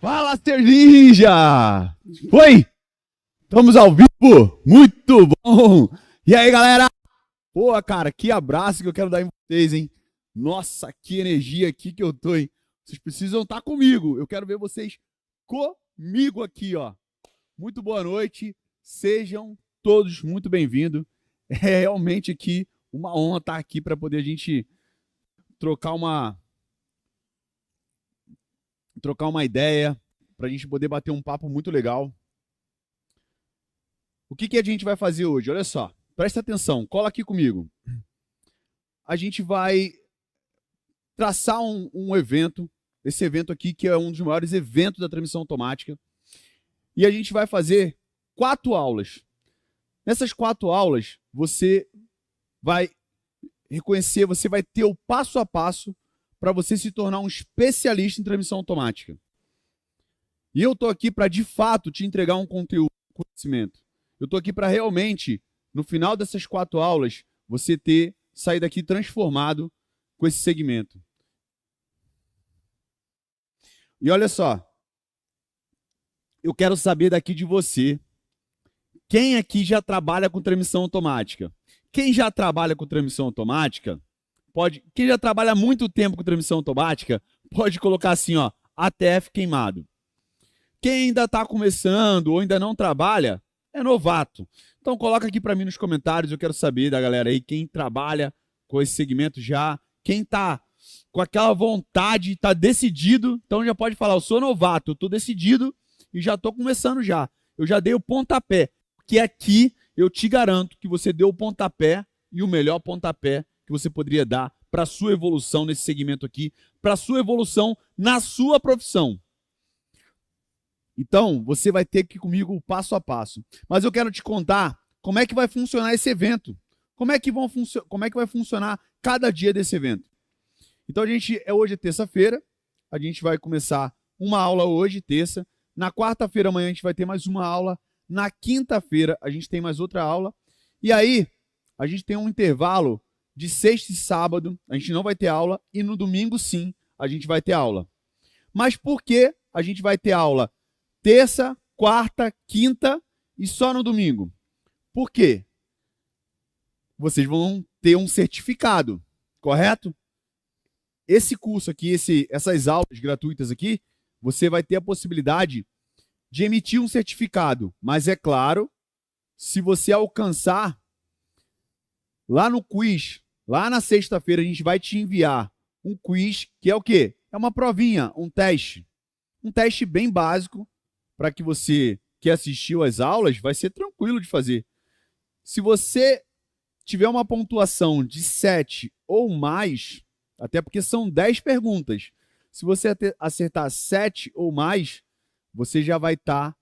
Fala, Ser Ninja! Oi! Estamos ao vivo! Muito bom! E aí, galera? Pô, cara, que abraço que eu quero dar em vocês, hein? Nossa, que energia aqui que eu tô, hein? Vocês precisam estar comigo. Eu quero ver vocês comigo aqui, ó. Muito boa noite. Sejam todos muito bem-vindos. É realmente aqui uma honra estar aqui para poder a gente trocar uma ideia, para a gente poder bater um papo muito legal. O que a gente vai fazer hoje? Olha só, presta atenção, cola aqui comigo. A gente vai traçar um evento, esse evento aqui que é um dos maiores eventos da transmissão automática, e a gente vai fazer 4 aulas. Nessas 4 aulas, você vai reconhecer, você vai ter o passo a passo para você se tornar um especialista em transmissão automática. E eu estou aqui para, de fato, te entregar um conteúdo, um conhecimento. Eu estou aqui para realmente, no final dessas 4 aulas, você sair daqui transformado com esse segmento. E olha só, eu quero saber daqui de você, quem aqui já trabalha com transmissão automática? Quem já trabalha com transmissão automática, quem já trabalha há muito tempo com transmissão automática, pode colocar assim, ó, ATF queimado. Quem ainda está começando ou ainda não trabalha, é novato. Então coloca aqui para mim nos comentários, eu quero saber da galera aí, quem trabalha com esse segmento já, quem está com aquela vontade, está decidido, então já pode falar, eu sou novato, eu estou decidido e já estou começando já. Eu já dei o pontapé, que aqui eu te garanto que você deu o pontapé e o melhor pontapé que você poderia dar para a sua evolução nesse segmento aqui, para a sua evolução na sua profissão. Então, você vai ter que ir comigo passo a passo. Mas eu quero te contar como é que vai funcionar esse evento. Como é que vai funcionar cada dia desse evento. Então, hoje é terça-feira, a gente vai começar uma aula hoje, terça. Na quarta-feira, amanhã, a gente vai ter mais uma aula. Na quinta-feira, a gente tem mais outra aula. E aí, a gente tem um intervalo de sexta e sábado, a gente não vai ter aula. E no domingo, sim, a gente vai ter aula. Mas por que a gente vai ter aula terça, quarta, quinta e só no domingo? Por quê? Vocês vão ter um certificado, correto? Esse curso aqui, essas aulas gratuitas aqui, você vai ter a possibilidade de emitir um certificado. Mas é claro, se você alcançar lá no quiz, lá na sexta-feira, a gente vai te enviar um quiz, que é o quê? É uma provinha, um teste. Um teste bem básico, para que você que assistiu às aulas, vai ser tranquilo de fazer. Se você tiver uma pontuação de 7 ou mais, até porque são 10 perguntas, se você acertar 7 ou mais, você já vai estar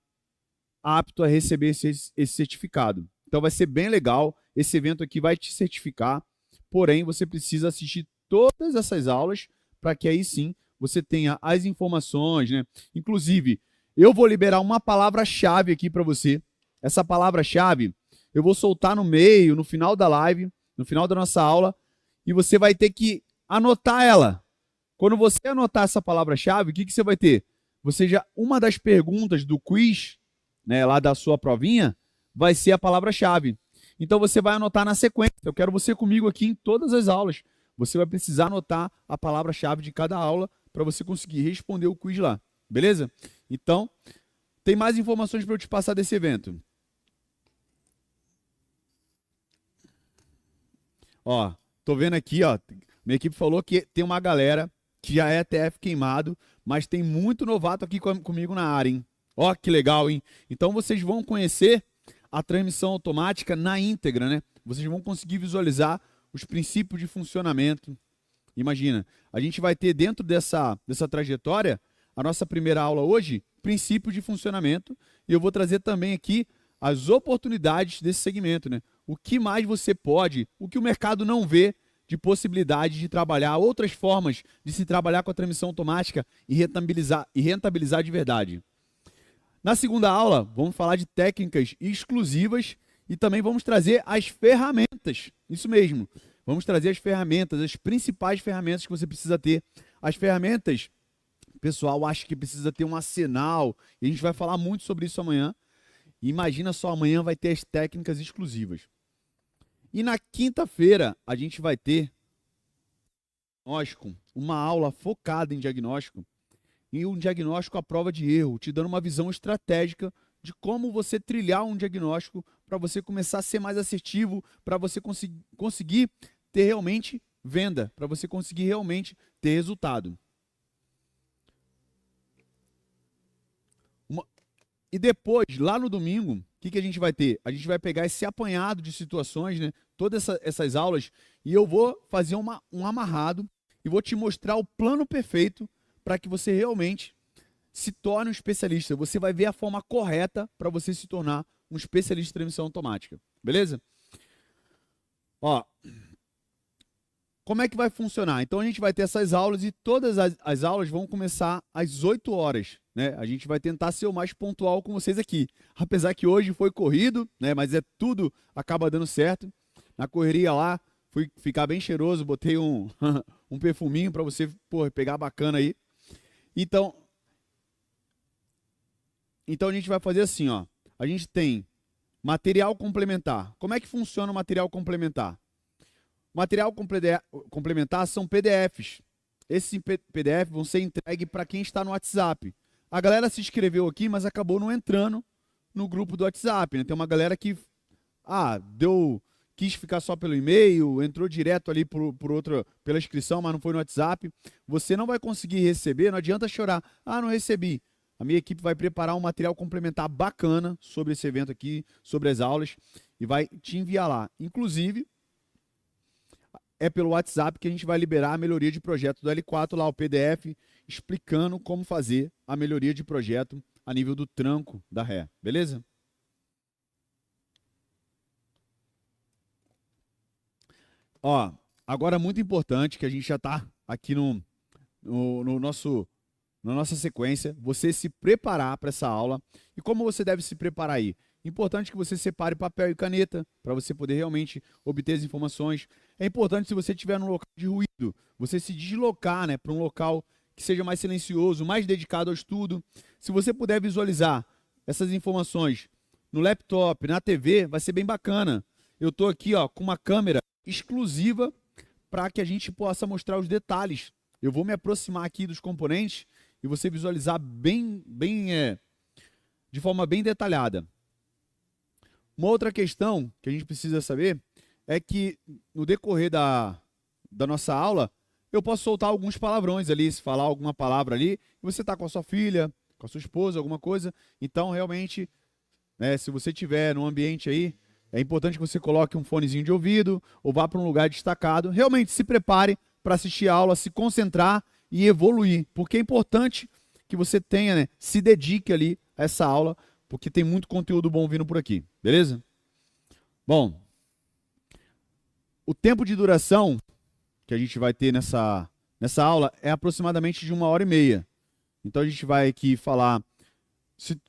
apto a receber esse certificado. Então vai ser bem legal, esse evento aqui vai te certificar, porém você precisa assistir todas essas aulas para que aí sim você tenha as informações, né? Inclusive, eu vou liberar uma palavra-chave aqui para você. Essa palavra-chave eu vou soltar no meio, no final da live, no final da nossa aula, e você vai ter que anotar ela. Quando você anotar essa palavra-chave, o que você vai ter? Uma das perguntas do quiz, né, lá da sua provinha, vai ser a palavra-chave. Então você vai anotar na sequência. Eu quero você comigo aqui em todas as aulas. Você vai precisar anotar a palavra-chave de cada aula para você conseguir responder o quiz lá. Beleza? Então, tem mais informações para eu te passar desse evento. Ó, tô vendo aqui, ó, minha equipe falou que tem uma galera que já é TF queimado, mas tem muito novato aqui comigo na área, hein? Ó, que legal, hein? Então vocês vão conhecer a transmissão automática na íntegra, né? Vocês vão conseguir visualizar os princípios de funcionamento. Imagina, a gente vai ter dentro dessa trajetória, a nossa primeira aula hoje, princípios de funcionamento, e eu vou trazer também aqui as oportunidades desse segmento, né? O que mais você pode, o que o mercado não vê de possibilidade de trabalhar, outras formas de se trabalhar com a transmissão automática e rentabilizar de verdade. Na segunda aula, vamos falar de técnicas exclusivas e também vamos trazer as ferramentas. Isso mesmo, vamos trazer as ferramentas, as principais ferramentas que você precisa ter. As ferramentas pessoal acha que precisa ter um arsenal, e a gente vai falar muito sobre isso amanhã. E imagina só, amanhã vai ter as técnicas exclusivas. E na quinta-feira a gente vai ter uma aula focada em diagnóstico, e um diagnóstico à prova de erro, te dando uma visão estratégica de como você trilhar um diagnóstico para você começar a ser mais assertivo, para você conseguir ter realmente venda, para você conseguir realmente ter resultado. E depois, lá no domingo, o que a gente vai ter? A gente vai pegar esse apanhado de situações, né? Todas essas aulas, e eu vou fazer um amarrado e vou te mostrar o plano perfeito para que você realmente se torne um especialista. Você vai ver a forma correta para você se tornar um especialista em transmissão automática. Beleza? Ó, como é que vai funcionar? Então a gente vai ter essas aulas e todas as aulas vão começar às 8 horas. Né? A gente vai tentar ser o mais pontual com vocês aqui. Apesar que hoje foi corrido, né? Mas tudo acaba dando certo. Na correria lá, fui ficar bem cheiroso, botei um perfuminho para você pegar bacana aí. Então a gente vai fazer assim, ó. A gente tem material complementar. Como é que funciona o material complementar? Material complementar são PDFs. Esses PDF vão ser entregues para quem está no WhatsApp. A galera se inscreveu aqui, mas acabou não entrando no grupo do WhatsApp. Né? Tem uma galera que quis ficar só pelo e-mail, entrou direto ali pela inscrição, mas não foi no WhatsApp. Você não vai conseguir receber, não adianta chorar. Não recebi. A minha equipe vai preparar um material complementar bacana sobre esse evento aqui, sobre as aulas, e vai te enviar lá. Inclusive, é pelo WhatsApp que a gente vai liberar a melhoria de projeto do L4, lá o PDF, explicando como fazer a melhoria de projeto a nível do tranco da ré. Beleza? Ó, agora muito importante, que a gente já está aqui na nossa sequência, você se preparar para essa aula. E como você deve se preparar aí? Importante que você separe papel e caneta para você poder realmente obter as informações. É importante, se você estiver num local de ruído, você se deslocar, né, para um local que seja mais silencioso, mais dedicado ao estudo. Se você puder visualizar essas informações no laptop, na TV, vai ser bem bacana. Eu estou aqui com uma câmera exclusiva para que a gente possa mostrar os detalhes. Eu vou me aproximar aqui dos componentes e você visualizar de forma bem detalhada. Uma outra questão que a gente precisa saber é que no decorrer da nossa aula, eu posso soltar alguns palavrões ali, se falar alguma palavra ali, e você está com a sua filha, com a sua esposa, alguma coisa. Então, realmente, né, se você estiver num ambiente aí, é importante que você coloque um fonezinho de ouvido ou vá para um lugar destacado. Realmente se prepare para assistir a aula, se concentrar e evoluir, porque é importante que você tenha, né, se dedique ali a essa aula, porque tem muito conteúdo bom vindo por aqui, beleza? Bom, o tempo de duração que a gente vai ter nessa aula é aproximadamente de 1h30. Então a gente vai aqui falar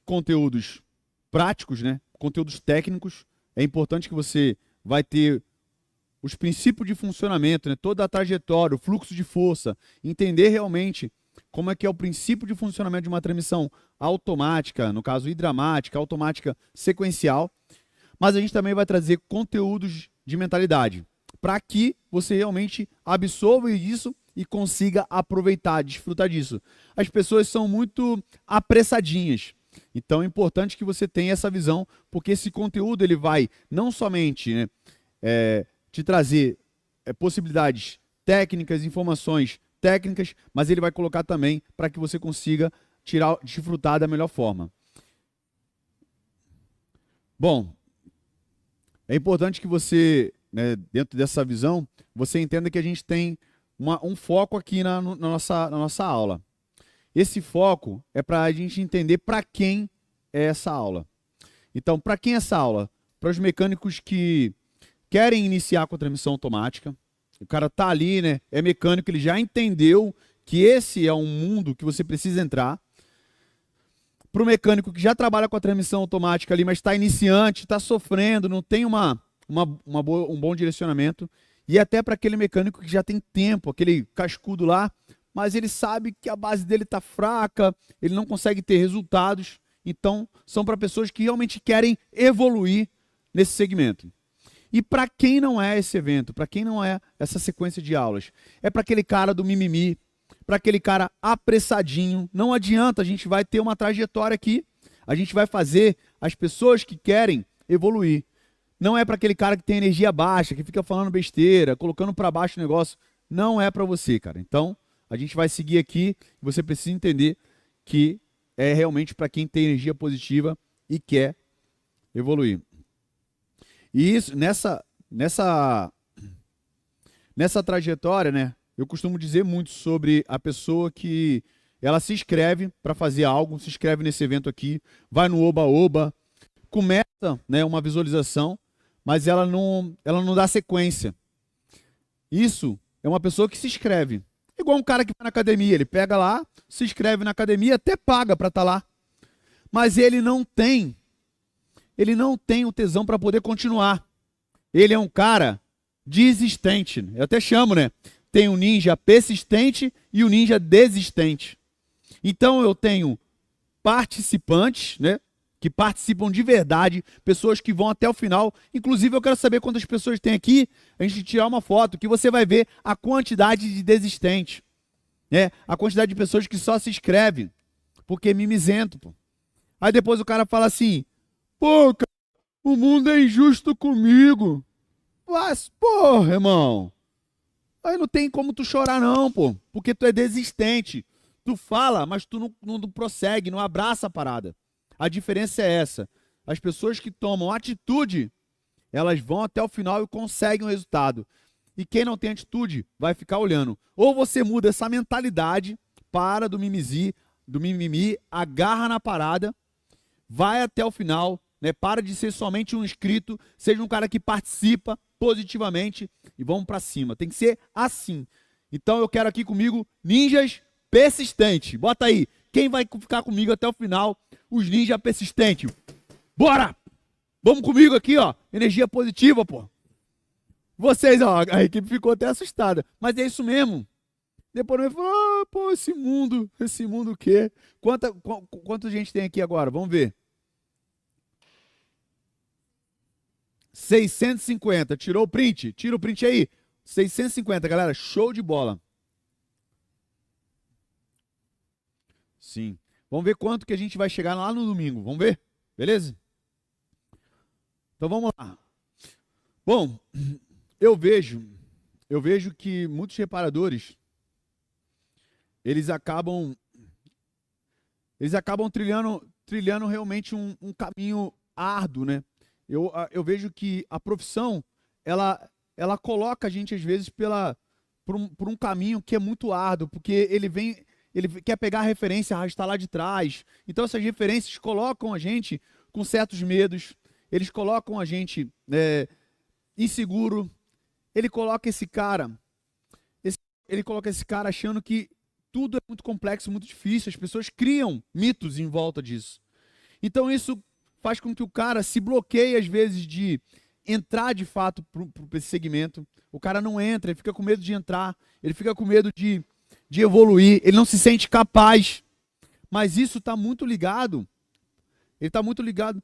conteúdos práticos, né? Conteúdos técnicos. É importante que você vai ter os princípios de funcionamento, né? Toda a trajetória, o fluxo de força, entender realmente como é que é o princípio de funcionamento de uma transmissão automática, no caso hidramática, automática sequencial. Mas a gente também vai trazer conteúdos de mentalidade, para que você realmente absorva isso e consiga aproveitar, desfrutar disso. As pessoas são muito apressadinhas. Então é importante que você tenha essa visão, porque esse conteúdo ele vai não somente, né, te trazer possibilidades técnicas, informações técnicas, mas ele vai colocar também para que você consiga desfrutar da melhor forma. Bom, é importante que você, né, dentro dessa visão, você entenda que a gente tem um foco aqui na nossa aula. Esse foco é para a gente entender para quem é essa aula. Então, para quem é essa aula? Para os mecânicos que querem iniciar com a transmissão automática. O cara tá ali, né? É mecânico, ele já entendeu que esse é um mundo que você precisa entrar. Para o mecânico que já trabalha com a transmissão automática ali, mas está iniciante, está sofrendo, não tem um bom direcionamento. E até para aquele mecânico que já tem tempo, aquele cascudo lá, mas ele sabe que a base dele está fraca, ele não consegue ter resultados. Então, são para pessoas que realmente querem evoluir nesse segmento. E para quem não é esse evento, para quem não é essa sequência de aulas, é para aquele cara do mimimi, para aquele cara apressadinho. Não adianta, a gente vai ter uma trajetória aqui, a gente vai fazer as pessoas que querem evoluir. Não é para aquele cara que tem energia baixa, que fica falando besteira, colocando para baixo o negócio. Não é para você, cara. Então, a gente vai seguir aqui. Você precisa entender que é realmente para quem tem energia positiva e quer evoluir. E isso, nessa trajetória, né? Eu costumo dizer muito sobre a pessoa que ela se inscreve para fazer algo, se inscreve nesse evento aqui, vai no Oba-Oba, começa, né, uma visualização, mas ela não dá sequência. Isso é uma pessoa que se inscreve. Igual um cara que vai na academia, ele pega lá, se inscreve na academia, até paga para estar lá. Mas ele não tem o tesão para poder continuar. Ele é um cara desistente. Eu até chamo, né? Tem o ninja persistente e o ninja desistente. Então eu tenho participantes, né? Que participam de verdade, pessoas que vão até o final. Inclusive, eu quero saber quantas pessoas tem aqui, a gente tirar uma foto, que você vai ver a quantidade de desistentes. Né? A quantidade de pessoas que só se inscrevem, porque é mimizento, pô. Aí depois o cara fala assim, pô, cara, o mundo é injusto comigo. Mas, porra, irmão, aí não tem como tu chorar não, pô, porque tu é desistente. Tu fala, mas tu não prossegue, não abraça a parada. A diferença é essa. As pessoas que tomam atitude, elas vão até o final e conseguem o resultado. E quem não tem atitude, vai ficar olhando. Ou você muda essa mentalidade, para do mimimi, agarra na parada, vai até o final, né? Para de ser somente um inscrito, seja um cara que participa positivamente e vamos para cima. Tem que ser assim. Então eu quero aqui comigo ninjas persistentes. Bota aí. Quem vai ficar comigo até o final? Os ninjas persistentes. Bora! Vamos comigo aqui, ó. Energia positiva, pô. Vocês, ó, a equipe ficou até assustada. Mas é isso mesmo. Depois eu falo, ah, pô, esse mundo o quê? Quanta gente tem aqui agora? Vamos ver. 650. Tirou o print? Tira o print aí. 650, galera. Show de bola. Sim. Vamos ver quanto que a gente vai chegar lá no domingo. Vamos ver? Beleza? Então vamos lá. Bom, eu vejo que muitos reparadores eles acabam trilhando realmente um caminho árduo, né? Eu vejo que a profissão ela coloca a gente às vezes por um caminho que é muito árduo, porque ele quer pegar a referência, arrastar lá de trás. Então essas referências colocam a gente com certos medos, eles colocam a gente inseguro. Ele coloca esse cara achando que tudo é muito complexo, muito difícil. As pessoas criam mitos em volta disso. Então isso faz com que o cara se bloqueie às vezes de entrar de fato para esse segmento. O cara não entra, ele fica com medo de entrar, ele fica com medo de evoluir, ele não se sente capaz. Mas isso está muito ligado, ele está muito ligado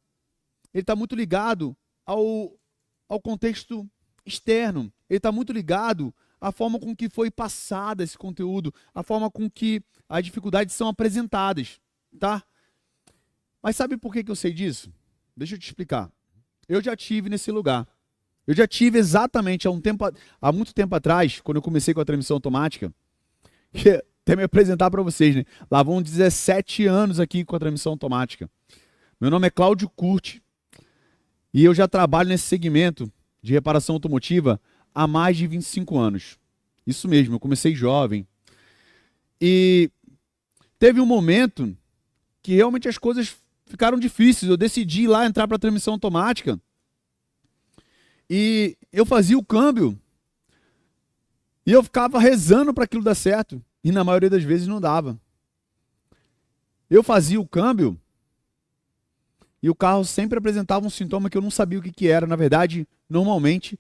ao contexto externo. Ele está muito ligado à forma com que foi passado esse conteúdo, à forma com que as dificuldades são apresentadas, tá? Mas sabe por que eu sei disso? Deixa eu te explicar. Eu já tive nesse lugar. Eu já tive exatamente há muito tempo atrás, quando eu comecei com a transmissão automática, que até me apresentar para vocês, né? Lá vão 17 anos aqui com a transmissão automática. Meu nome é Cláudio Curti e eu já trabalho nesse segmento de reparação automotiva há mais de 25 anos. Isso mesmo, eu comecei jovem. E teve um momento que realmente as coisas ficaram difíceis. Eu decidi ir lá entrar para a transmissão automática e eu fazia o câmbio e eu ficava rezando para aquilo dar certo. E na maioria das vezes não dava. Eu fazia o câmbio e o carro sempre apresentava um sintoma que eu não sabia o que era. Na verdade, normalmente,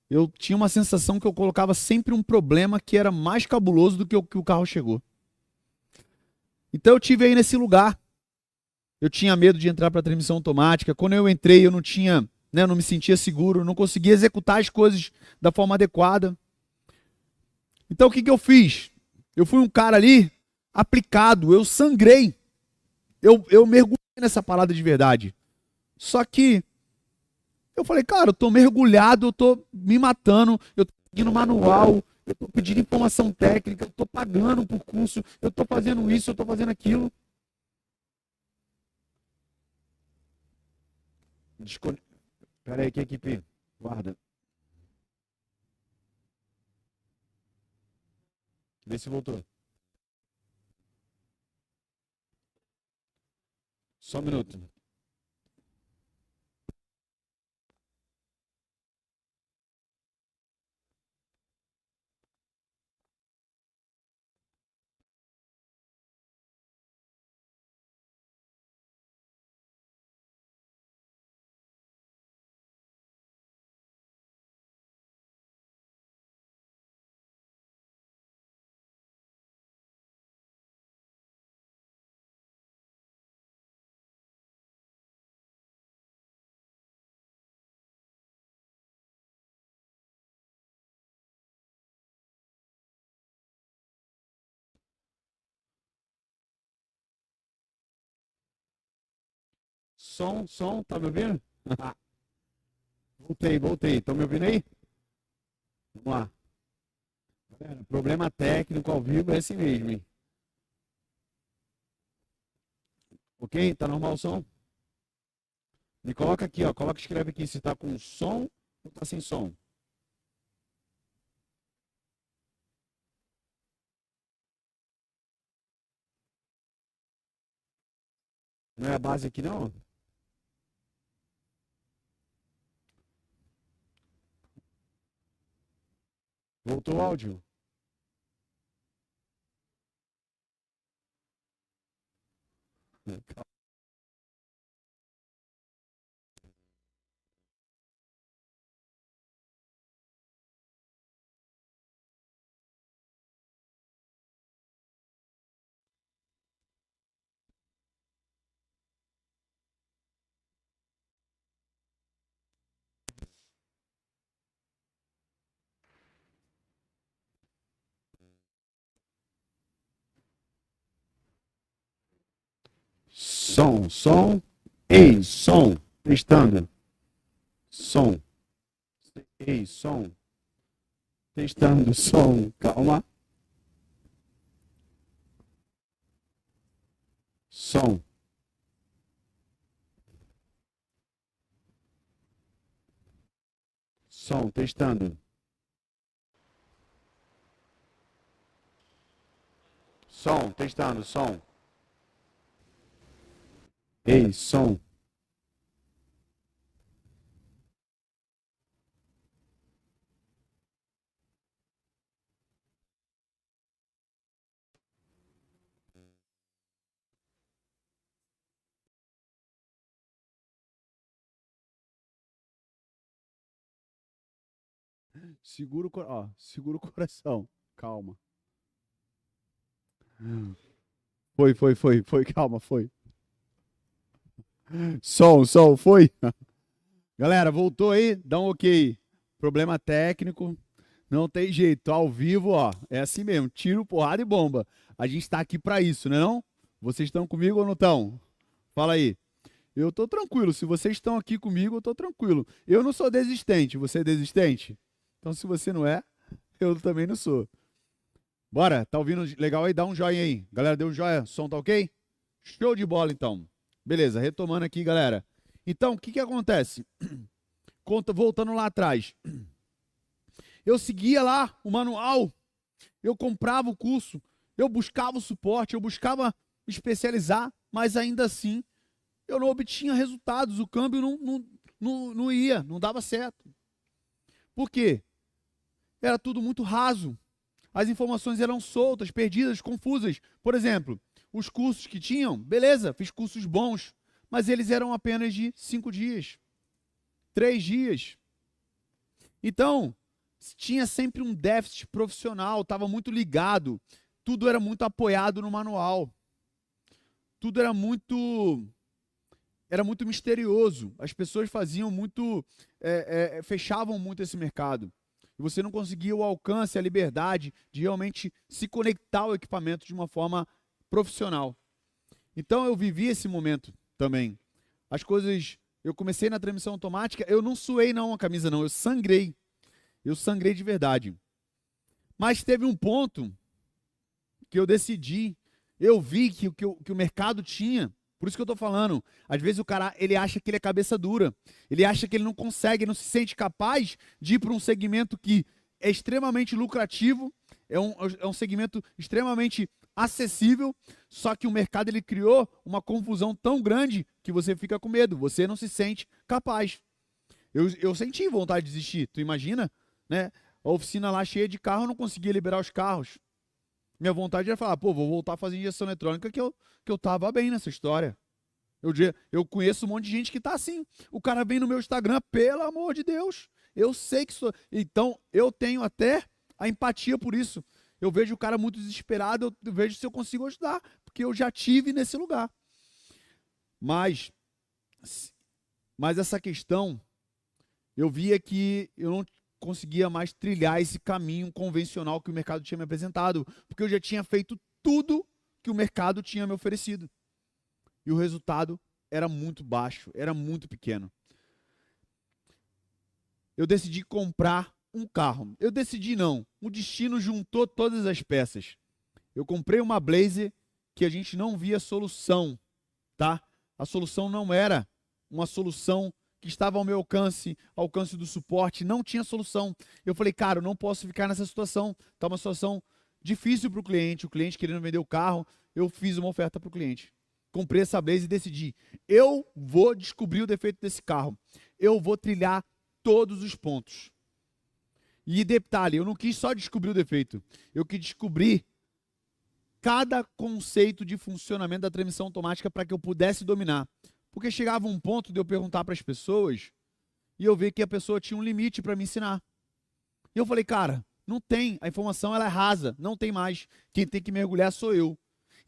eu tinha uma sensação que eu colocava sempre um problema que era mais cabuloso do que o que o carro chegou. Então eu tive aí nesse lugar. Eu tinha medo de entrar para a transmissão automática. Quando eu entrei, eu não tinha, né, não me sentia seguro, não conseguia executar as coisas da forma adequada. Então o que que eu fiz? Eu fui um cara ali aplicado, eu sangrei. Eu mergulhei nessa parada de verdade. Só que eu falei, cara, eu tô mergulhado, eu tô me matando, eu tô seguindo manual, eu tô pedindo informação técnica, eu tô pagando por curso, eu tô fazendo isso, eu tô fazendo aquilo. Pera aí que a equipe guarda. Vê se voltou. Só um minuto. Som, tá me ouvindo? Voltei. Estão me ouvindo aí? Vamos lá. Problema técnico ao vivo é esse mesmo, hein? Ok? Tá normal o som? Me coloca aqui, ó. Escreve aqui se tá com som ou tá sem som. Não é a base aqui, não? Voltou o áudio? Som. Ei, som. Testando. Som. Ei, som. Testando, som. Calma. Som. Som, testando. Som, testando, som. Ei, som. Segura o coração. Calma. Calma, foi. Som, foi. Galera, voltou aí? Dá um ok. Problema técnico. Não tem jeito. Ao vivo, ó. É assim mesmo. Tiro, porrada e bomba. A gente tá aqui pra isso, né não? Vocês estão comigo ou não estão? Fala aí. Eu tô tranquilo. Se vocês estão aqui comigo, eu tô tranquilo. Eu não sou desistente. Você é desistente? Então, se você não é, eu também não sou. Bora, tá ouvindo legal aí? Dá um joinha aí. Galera, deu um joia? Som tá ok? Show de bola, então. Beleza, retomando aqui, galera. Então, o que que acontece? Voltando lá atrás. Eu seguia lá o manual, eu comprava o curso, eu buscava o suporte, eu buscava me especializar, mas ainda assim eu não obtinha resultados, o câmbio não ia, não dava certo. Por quê? Era tudo muito raso. As informações eram soltas, perdidas, confusas. Por exemplo, os cursos que tinham, beleza, fiz cursos bons, mas eles eram apenas de 5 dias, 3 dias. Então, tinha sempre um déficit profissional, estava muito ligado, tudo era muito apoiado no manual, tudo era muito misterioso, as pessoas faziam muito, fechavam muito esse mercado. E você não conseguia o alcance, a liberdade de realmente se conectar ao equipamento de uma forma profissional. Então eu vivi esse momento também. As coisas, eu comecei na transmissão automática, eu não suei não a camisa não, eu sangrei. Eu sangrei de verdade. Mas teve um ponto que eu decidi, eu vi que o mercado tinha. Por isso que eu estou falando. Às vezes o cara, ele acha que ele é cabeça dura. Ele acha que ele não consegue, não se sente capaz de ir para um segmento que é extremamente lucrativo, é um segmento extremamente acessível, só que o mercado ele criou uma confusão tão grande que você fica com medo, você não se sente capaz. Eu senti vontade de desistir, tu imagina? Né? A oficina lá cheia de carro, eu não conseguia liberar os carros. Minha vontade era falar, pô, vou voltar a fazer injeção eletrônica que eu tava bem nessa história. Eu conheço um monte de gente que tá assim. O cara vem no meu Instagram, pelo amor de Deus. Eu sei que sou. Então, eu tenho até a empatia por isso. Eu vejo o cara muito desesperado, eu vejo se eu consigo ajudar, porque eu já tive nesse lugar. Mas essa questão, eu via que eu não conseguia mais trilhar esse caminho convencional que o mercado tinha me apresentado, porque eu já tinha feito tudo que o mercado tinha me oferecido. E o resultado era muito baixo, era muito pequeno. Eu decidi comprar um carro. Eu decidi não, o destino juntou todas as peças. Eu comprei uma Blazer que a gente não via solução, tá? A solução não era uma solução que estava ao meu alcance do suporte, não tinha solução. Eu falei, cara, eu não posso ficar nessa situação. Tá uma situação difícil para o cliente querendo vender o carro. Eu fiz uma oferta para o cliente. Comprei essa Blazer e decidi, eu vou descobrir o defeito desse carro. Eu vou trilhar todos os pontos. E detalhe, eu não quis só descobrir o defeito. Eu quis descobrir cada conceito de funcionamento da transmissão automática para que eu pudesse dominar. Porque chegava um ponto de eu perguntar para as pessoas e eu ver que a pessoa tinha um limite para me ensinar. E eu falei, cara, não tem, a informação ela é rasa, não tem mais. Quem tem que mergulhar sou eu.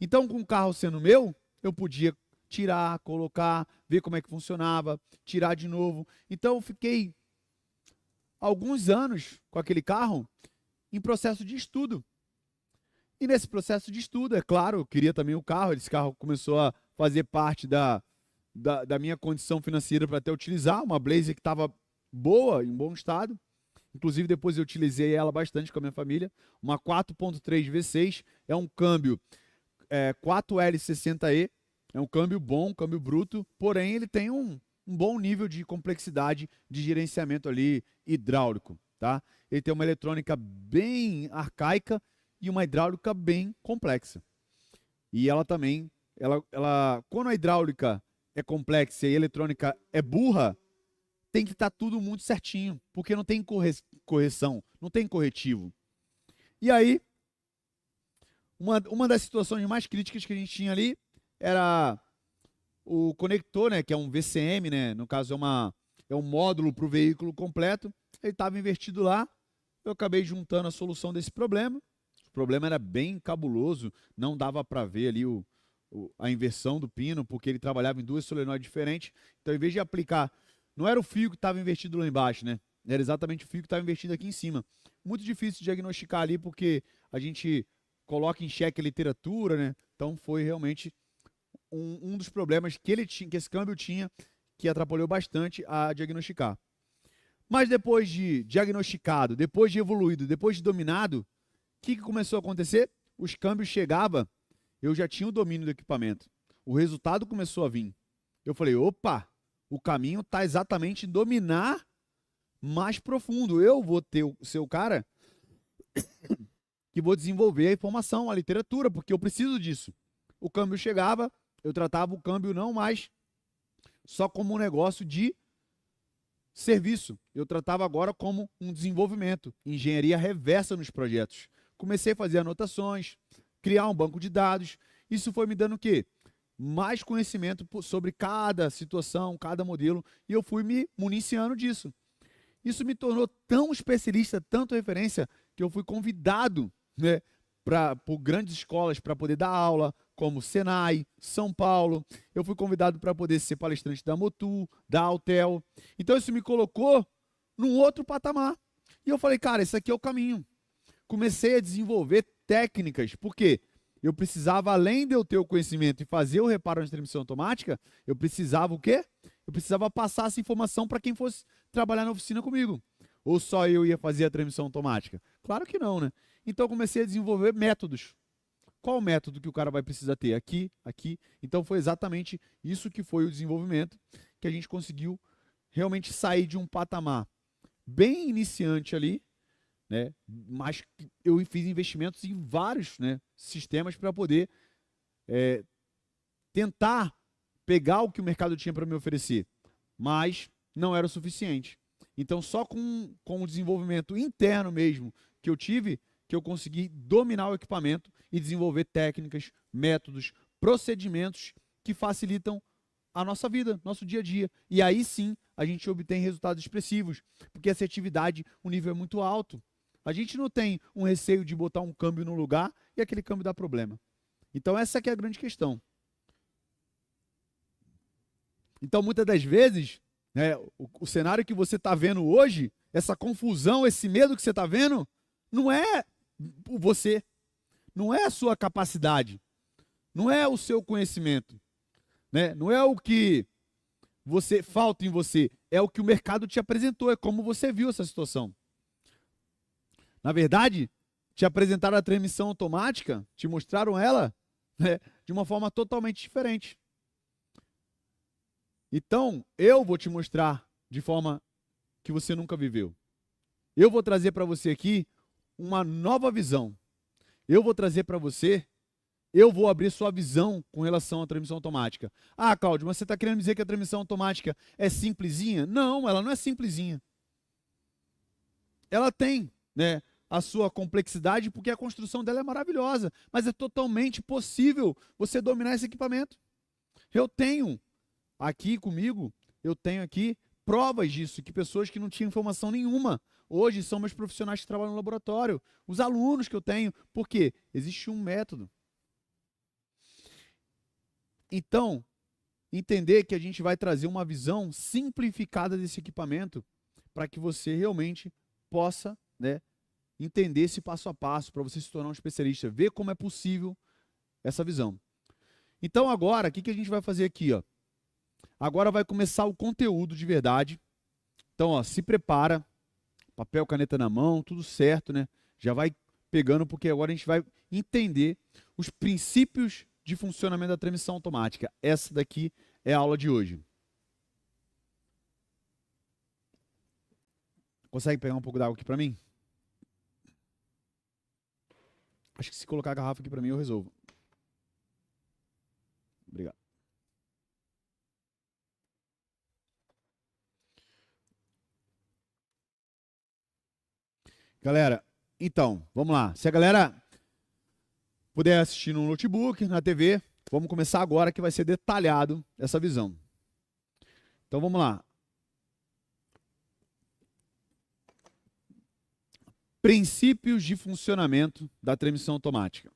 Então, com o carro sendo meu, eu podia tirar, colocar, ver como é que funcionava, tirar de novo. Então, eu fiquei alguns anos com aquele carro em processo de estudo. E nesse processo de estudo, é claro, eu queria também o carro, esse carro começou a fazer parte da minha condição financeira para até utilizar, uma Blazer que estava boa, em bom estado. Inclusive, depois eu utilizei ela bastante com a minha família. Uma 4.3 V6, é um câmbio 4L60E, é um câmbio bom, câmbio bruto, porém ele tem um bom nível de complexidade de gerenciamento ali hidráulico, tá? Ele tem uma eletrônica bem arcaica e uma hidráulica bem complexa. E ela também, quando a hidráulica é complexa e a eletrônica é burra, tem que estar tudo muito certinho, porque não tem correção, não tem corretivo. E aí, uma das situações mais críticas que a gente tinha ali era o conector, né, que é um VCM, né, no caso é um módulo para o veículo completo, ele estava invertido lá, eu acabei juntando a solução desse problema. O problema era bem cabuloso, não dava para ver ali a inversão do pino, porque ele trabalhava em duas solenoides diferentes. Então, em vez de aplicar, não era o fio que estava invertido lá embaixo, né? Era exatamente o fio que estava invertido aqui em cima. Muito difícil de diagnosticar ali, porque a gente coloca em xeque a literatura, né? Então, foi realmente um dos problemas que esse câmbio tinha, que atrapalhou bastante a diagnosticar. Mas depois de diagnosticado, depois de evoluído, depois de dominado, o que começou a acontecer? Os câmbios chegavam, eu já tinha o domínio do equipamento. O resultado começou a vir. Eu falei, opa, o caminho está exatamente em dominar mais profundo. Eu vou ser o cara que vou desenvolver a informação, a literatura, porque eu preciso disso. O câmbio chegava, eu tratava o câmbio não mais só como um negócio de serviço. Eu tratava agora como um desenvolvimento, engenharia reversa nos projetos. Comecei a fazer anotações, criar um banco de dados. Isso foi me dando o quê? Mais conhecimento sobre cada situação, cada modelo, e eu fui me municiando disso. Isso me tornou tão especialista, tanto referência, que eu fui convidado, né, por grandes escolas para poder dar aula, como Senai, São Paulo. Eu fui convidado para poder ser palestrante da Motu, da Altel. Então isso me colocou num outro patamar. E eu falei, cara, esse aqui é o caminho. Comecei a desenvolver técnicas, porque eu precisava, além de eu ter o conhecimento e fazer o reparo na transmissão automática, eu precisava o quê? Eu precisava passar essa informação para quem fosse trabalhar na oficina comigo. Ou só eu ia fazer a transmissão automática? Claro que não, né? Então eu comecei a desenvolver métodos. Qual o método que o cara vai precisar ter? Aqui, aqui. Então foi exatamente isso que foi o desenvolvimento, que a gente conseguiu realmente sair de um patamar bem iniciante ali, né? Mas eu fiz investimentos em vários, né, sistemas para poder tentar pegar o que o mercado tinha para me oferecer, mas não era o suficiente. Então, só com o desenvolvimento interno mesmo que eu tive, que eu consegui dominar o equipamento e desenvolver técnicas, métodos, procedimentos que facilitam a nossa vida, nosso dia a dia. E aí sim, a gente obtém resultados expressivos, porque a assertividade, o nível é muito alto. A gente não tem um receio de botar um câmbio no lugar e aquele câmbio dá problema. Então, essa que é a grande questão. Então, muitas das vezes, né, o cenário que você está vendo hoje, essa confusão, esse medo que você está vendo, não é você, não é a sua capacidade, não é o seu conhecimento, né? Não é o que você falta em você, é o que o mercado te apresentou, é como você viu essa situação. Na verdade, te apresentaram a transmissão automática, te mostraram ela, né, de uma forma totalmente diferente. Então, eu vou te mostrar de forma que você nunca viveu. Eu vou trazer para você aqui uma nova visão. Eu vou trazer para você, eu vou abrir sua visão com relação à transmissão automática. Ah, Cláudio, mas você está querendo dizer que a transmissão automática é simplesinha? Não, ela não é simplesinha. Ela tem, né, a sua complexidade, porque a construção dela é maravilhosa, mas é totalmente possível você dominar esse equipamento. Eu tenho aqui comigo, eu tenho aqui provas disso, que pessoas que não tinham informação nenhuma, hoje são meus profissionais que trabalham no laboratório, os alunos que eu tenho, porque existe um método. Então, entender que a gente vai trazer uma visão simplificada desse equipamento para que você realmente possa, né, entender esse passo a passo, para você se tornar um especialista, ver como é possível essa visão. Então agora, o que a gente vai fazer aqui? Ó? Agora vai começar o conteúdo de verdade. Então, ó, se prepara, papel, caneta na mão, tudo certo, né? Já vai pegando, porque agora a gente vai entender os princípios de funcionamento da transmissão automática. Essa daqui é a aula de hoje. Consegue pegar um pouco d'água aqui para mim? Acho que se colocar a garrafa aqui para mim eu resolvo. Obrigado. Galera, então, vamos lá. Se a galera puder assistir no notebook, na TV, vamos começar agora que vai ser detalhado essa visão. Então vamos lá. Princípios de funcionamento da transmissão automática.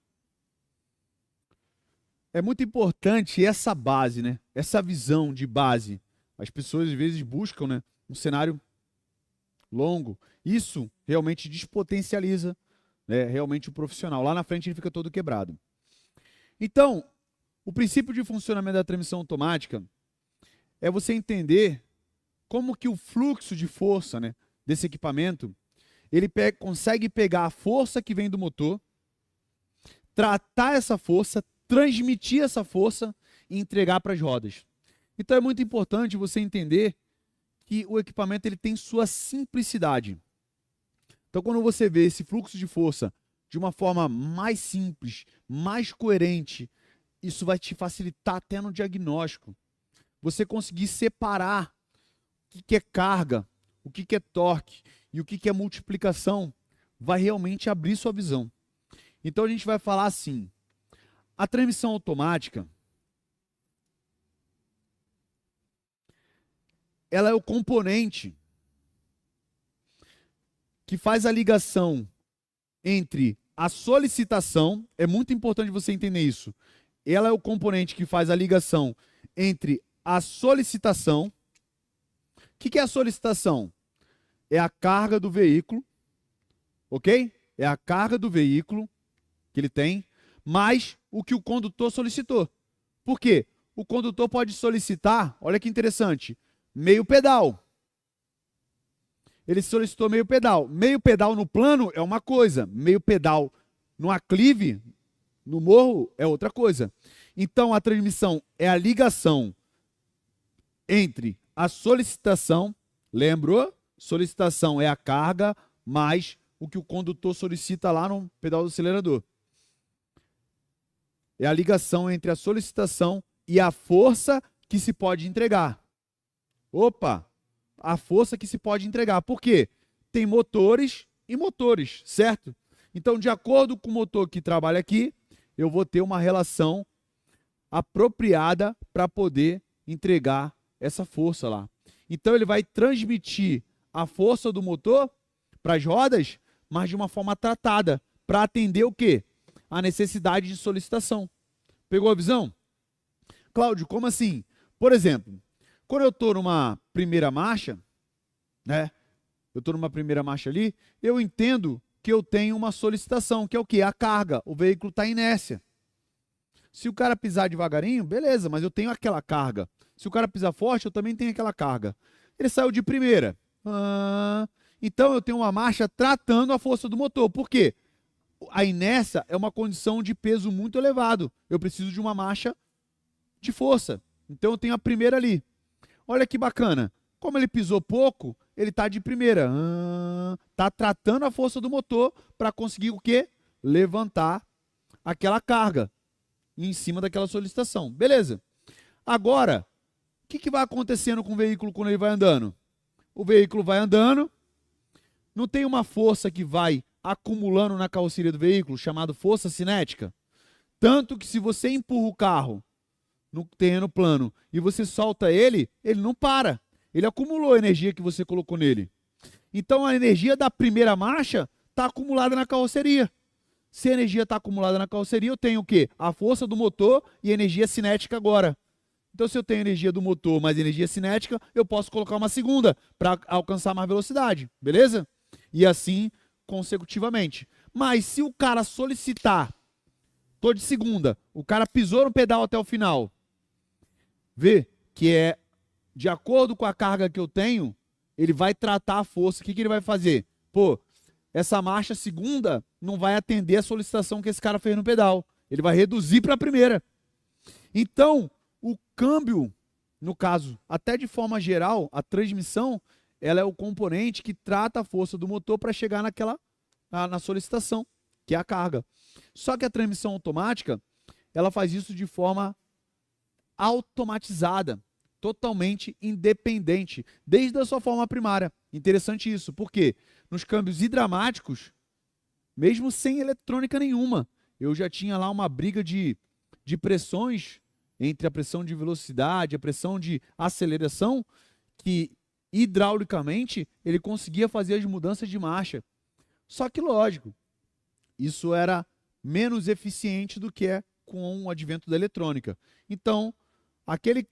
É muito importante essa base, né? Essa visão de base. As pessoas às vezes buscam, né, um cenário longo. Isso realmente despotencializa, né, realmente o profissional. Lá na frente ele fica todo quebrado. Então, o princípio de funcionamento da transmissão automática é você entender como que o fluxo de força, né, desse equipamento, ele consegue pegar a força que vem do motor, tratar essa força, transmitir essa força e entregar para as rodas. Então é muito importante você entender que o equipamento ele tem sua simplicidade. Então quando você vê esse fluxo de força de uma forma mais simples, mais coerente, isso vai te facilitar até no diagnóstico. Você conseguir separar o que é carga, o que é torque e o que é multiplicação, vai realmente abrir sua visão. Então a gente vai falar assim, a transmissão automática, ela é o componente que faz a ligação entre a solicitação, é muito importante você entender isso. Ela é o componente que faz a ligação entre a solicitação. O que é a solicitação? É a carga do veículo, ok? É a carga do veículo que ele tem, mais o que o condutor solicitou. Por quê? O condutor pode solicitar, olha que interessante, meio pedal. Ele solicitou meio pedal. Meio pedal no plano é uma coisa, meio pedal no aclive, no morro, é outra coisa. Então, a transmissão é a ligação entre a solicitação, lembrou? Solicitação é a carga mais o que o condutor solicita lá no pedal do acelerador. É a ligação entre a solicitação e a força que se pode entregar. Opa! A força que se pode entregar. Por quê? Tem motores e motores, certo? Então, de acordo com o motor que trabalha aqui, eu vou ter uma relação apropriada para poder entregar essa força lá. Então, ele vai transmitir a força do motor para as rodas, mas de uma forma tratada, para atender o quê? A necessidade de solicitação. Pegou a visão? Cláudio, como assim? Por exemplo, quando eu estou numa primeira marcha, né? Eu estou numa primeira marcha ali, eu entendo que eu tenho uma solicitação, que é o quê? A carga. O veículo está em inércia. Se o cara pisar devagarinho, beleza, mas eu tenho aquela carga. Se o cara pisar forte, eu também tenho aquela carga. Ele saiu de primeira. Então eu tenho uma marcha tratando a força do motor. Por quê? A inércia é uma condição de peso muito elevado. Eu preciso de uma marcha de força. Então eu tenho a primeira ali. Olha que bacana. Como ele pisou pouco, ele está de primeira. Está tratando a força do motor para conseguir o quê? Levantar aquela carga em cima daquela solicitação. Beleza. Agora, o que vai acontecendo com o veículo quando ele vai andando? O veículo vai andando, não tem uma força que vai acumulando na carroceria do veículo, chamada força cinética? Tanto que se você empurra o carro no terreno plano e você solta ele, ele não para. Ele acumulou a energia que você colocou nele. Então a energia da primeira marcha está acumulada na carroceria. Se a energia está acumulada na carroceria, eu tenho o quê? A força do motor e a energia cinética agora. Então, se eu tenho energia do motor mais energia cinética, eu posso colocar uma segunda para alcançar mais velocidade, beleza? E assim consecutivamente. Mas se o cara solicitar, tô de segunda, o cara pisou no pedal até o final, vê que é de acordo com a carga que eu tenho, ele vai tratar a força. O que ele vai fazer? Pô, essa marcha segunda não vai atender a solicitação que esse cara fez no pedal. Ele vai reduzir para a primeira. Então, o câmbio, no caso, até de forma geral, a transmissão, ela é o componente que trata a força do motor para chegar na solicitação, que é a carga. Só que a transmissão automática, ela faz isso de forma automatizada, totalmente independente, desde a sua forma primária. Interessante isso, porque nos câmbios hidramáticos, mesmo sem eletrônica nenhuma, eu já tinha lá uma briga de pressões entre a pressão de velocidade, a pressão de aceleração, que hidraulicamente ele conseguia fazer as mudanças de marcha. Só que, lógico, isso era menos eficiente do que é com o advento da eletrônica. Então, aquele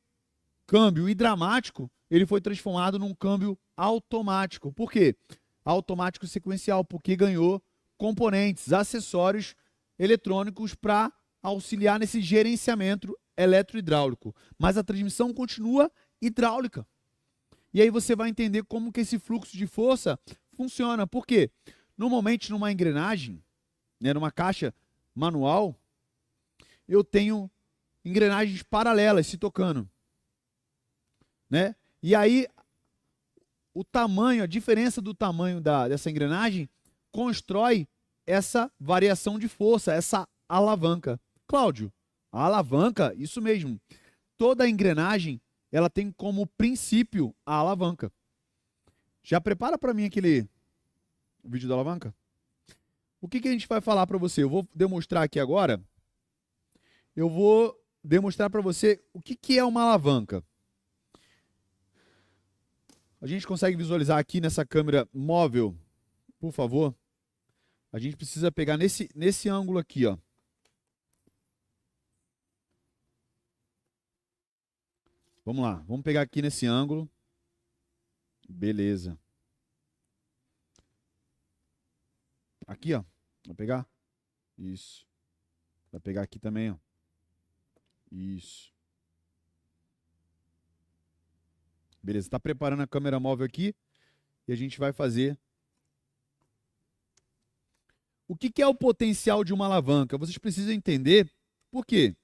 câmbio hidramático, ele foi transformado num câmbio automático. Por quê? Automático sequencial, porque ganhou componentes, acessórios eletrônicos para auxiliar nesse gerenciamento eletrohidráulico. Mas a transmissão continua hidráulica. E aí você vai entender como que esse fluxo de força funciona. Por quê? Normalmente, numa engrenagem, né, numa caixa manual, eu tenho engrenagens paralelas se tocando, né? E aí, o tamanho, a diferença do tamanho dessa engrenagem constrói essa variação de força, essa alavanca. Cláudio, a alavanca, isso mesmo. Toda engrenagem, ela tem como princípio a alavanca. Já prepara para mim aquele vídeo da alavanca? O que a gente vai falar para você? Eu vou demonstrar aqui agora. Eu vou demonstrar para você o que é uma alavanca. A gente consegue visualizar aqui nessa câmera móvel, por favor, a gente precisa pegar nesse ângulo aqui, ó. Vamos lá, vamos pegar aqui nesse ângulo. Beleza. Aqui, ó. Vai pegar? Isso. Vai pegar aqui também, ó. Isso. Beleza, tá preparando a câmera móvel aqui e a gente vai fazer. O que é o potencial de uma alavanca? Vocês precisam entender por quê.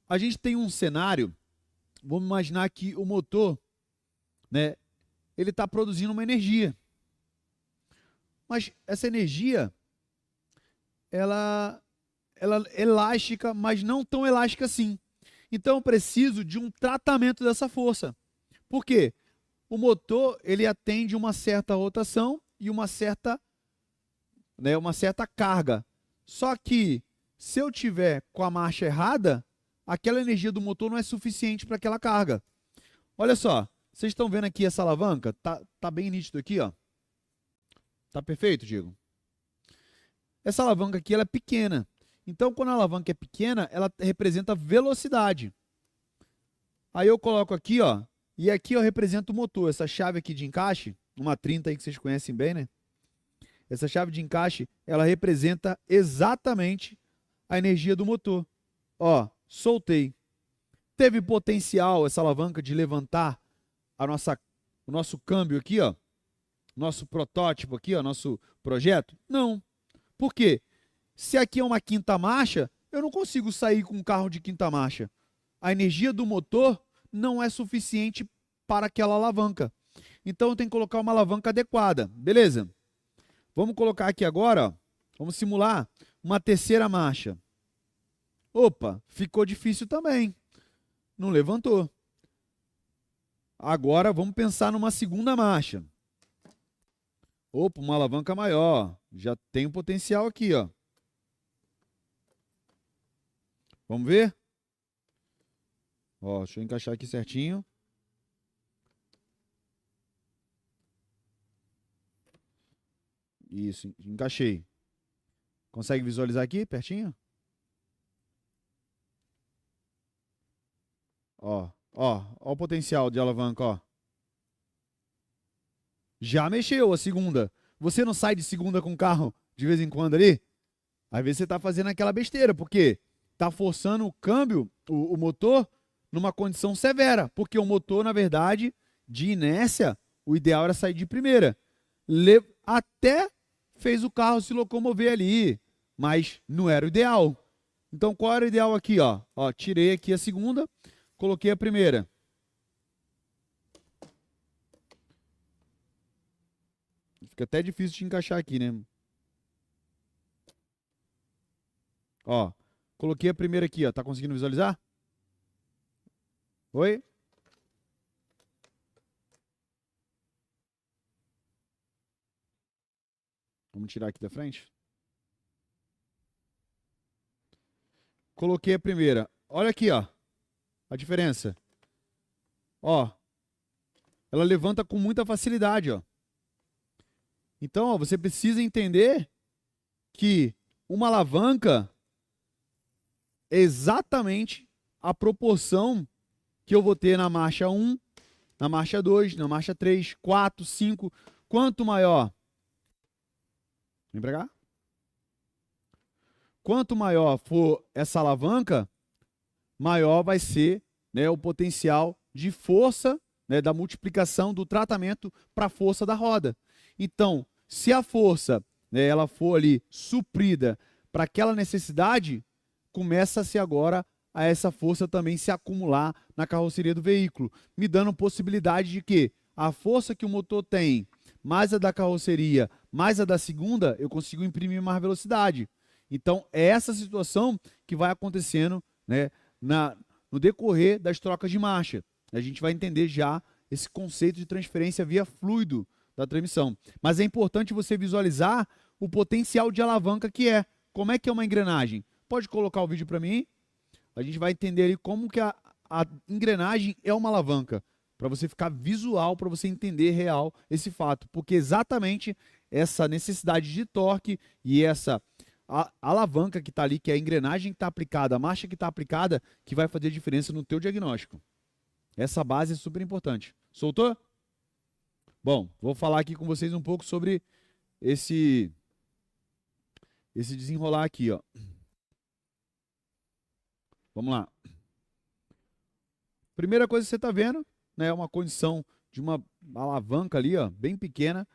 A gente tem um cenário, vamos imaginar que o motor, né, ele está produzindo uma energia. Mas essa energia, ela é elástica, mas não tão elástica assim. Então eu preciso de um tratamento dessa força. Por quê? O motor, ele atende uma certa rotação e uma certa carga. Só que se eu tiver com a marcha errada, aquela energia do motor não é suficiente para aquela carga. Olha só, vocês estão vendo aqui essa alavanca? Tá bem nítido aqui, ó. Tá perfeito, Diego? Essa alavanca aqui, ela é pequena. Então, quando a alavanca é pequena, ela representa velocidade. Aí eu coloco aqui, ó, e aqui eu represento o motor. Essa chave aqui de encaixe, uma 30 aí que vocês conhecem bem, né? Essa chave de encaixe, ela representa exatamente a energia do motor. Ó, soltei. Teve potencial essa alavanca de levantar o nosso câmbio aqui, ó. Nosso protótipo aqui, ó, nosso projeto? Não. Por quê? Se aqui é uma quinta marcha, eu não consigo sair com um carro de quinta marcha. A energia do motor não é suficiente para aquela alavanca. Então eu tenho que colocar uma alavanca adequada. Beleza? Vamos colocar aqui agora, ó, vamos simular uma terceira marcha. Opa, ficou difícil também. Não levantou. Agora vamos pensar numa segunda marcha. Opa, uma alavanca maior. Já tem um potencial aqui, ó. Vamos ver? Ó, deixa eu encaixar aqui certinho. Isso, encaixei. Consegue visualizar aqui, pertinho? Ó o potencial de alavanca, ó. Já mexeu a segunda. Você não sai de segunda com o carro de vez em quando ali? Às vezes você tá fazendo aquela besteira, porque tá forçando o câmbio, o motor, numa condição severa. Porque o motor, na verdade, de inércia, o ideal era sair de primeira. Até fez o carro se locomover ali, mas não era o ideal. Então, qual era o ideal aqui, ó? Ó, tirei aqui a segunda, coloquei a primeira. Fica até difícil de encaixar aqui, né? Ó, coloquei a primeira aqui, ó. Tá conseguindo visualizar? Oi? Vamos tirar aqui da frente. Coloquei a primeira. Olha aqui, ó. A diferença. Ó. Ela levanta com muita facilidade, ó. Então, ó, você precisa entender que uma alavanca é exatamente a proporção que eu vou ter na marcha 1, na marcha 2, na marcha 3, 4, 5. Quanto maior... Vem pra cá. Quanto maior for essa alavanca, maior vai ser, né, o potencial de força, né, da multiplicação do tratamento para a força da roda. Então, se a força, né, ela for ali suprida para aquela necessidade, começa-se agora a essa força também se acumular na carroceria do veículo, me dando possibilidade de que a força que o motor tem, mais a da carroceria, mais a da segunda, eu consigo imprimir mais velocidade. Então, é essa situação que vai acontecendo, né, no decorrer das trocas de marcha. A gente vai entender já esse conceito de transferência via fluido da transmissão. Mas é importante você visualizar o potencial de alavanca que é. Como é que é uma engrenagem? Pode colocar o vídeo para mim? A gente vai entender ali como que a engrenagem é uma alavanca. para você ficar visual, para você entender real esse fato, porque exatamente essa necessidade de torque e essa alavanca que está ali, que é a engrenagem que está aplicada, a marcha que está aplicada, que vai fazer diferença no teu diagnóstico. Essa base é super importante. Soltou? Bom, vou falar aqui com vocês um pouco sobre esse desenrolar aqui, ó. Vamos lá. Primeira coisa que você está vendo, né, é uma condição de uma alavanca ali, ó, bem pequena,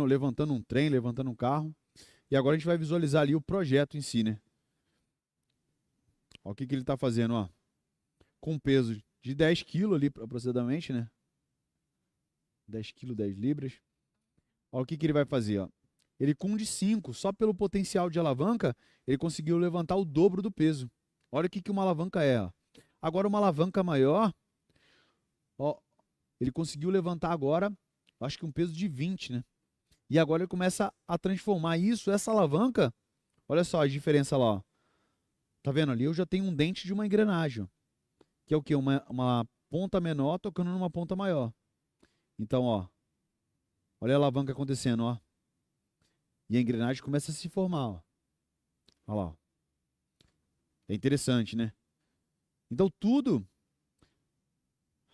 levantando um trem, levantando um carro. E agora a gente vai visualizar ali o projeto em si, né? Olha o que ele está fazendo, ó. Com peso de 10 kg ali, aproximadamente, né? 10 kg, 10 libras. Olha o que ele vai fazer, ó. Ele com de 5, só pelo potencial de alavanca, ele conseguiu levantar o dobro do peso. Olha o que uma alavanca é, ó. Agora uma alavanca maior, ó, ele conseguiu levantar agora, acho que um peso de 20, né? E agora ele começa a transformar isso, essa alavanca, olha só a diferença lá, ó. Tá vendo ali? Eu já tenho um dente de uma engrenagem, ó, que é o quê? Uma ponta menor tocando numa ponta maior. Então, ó, olha a alavanca acontecendo, ó. E a engrenagem começa a se formar, ó. Olha lá. É interessante, né? Então, tudo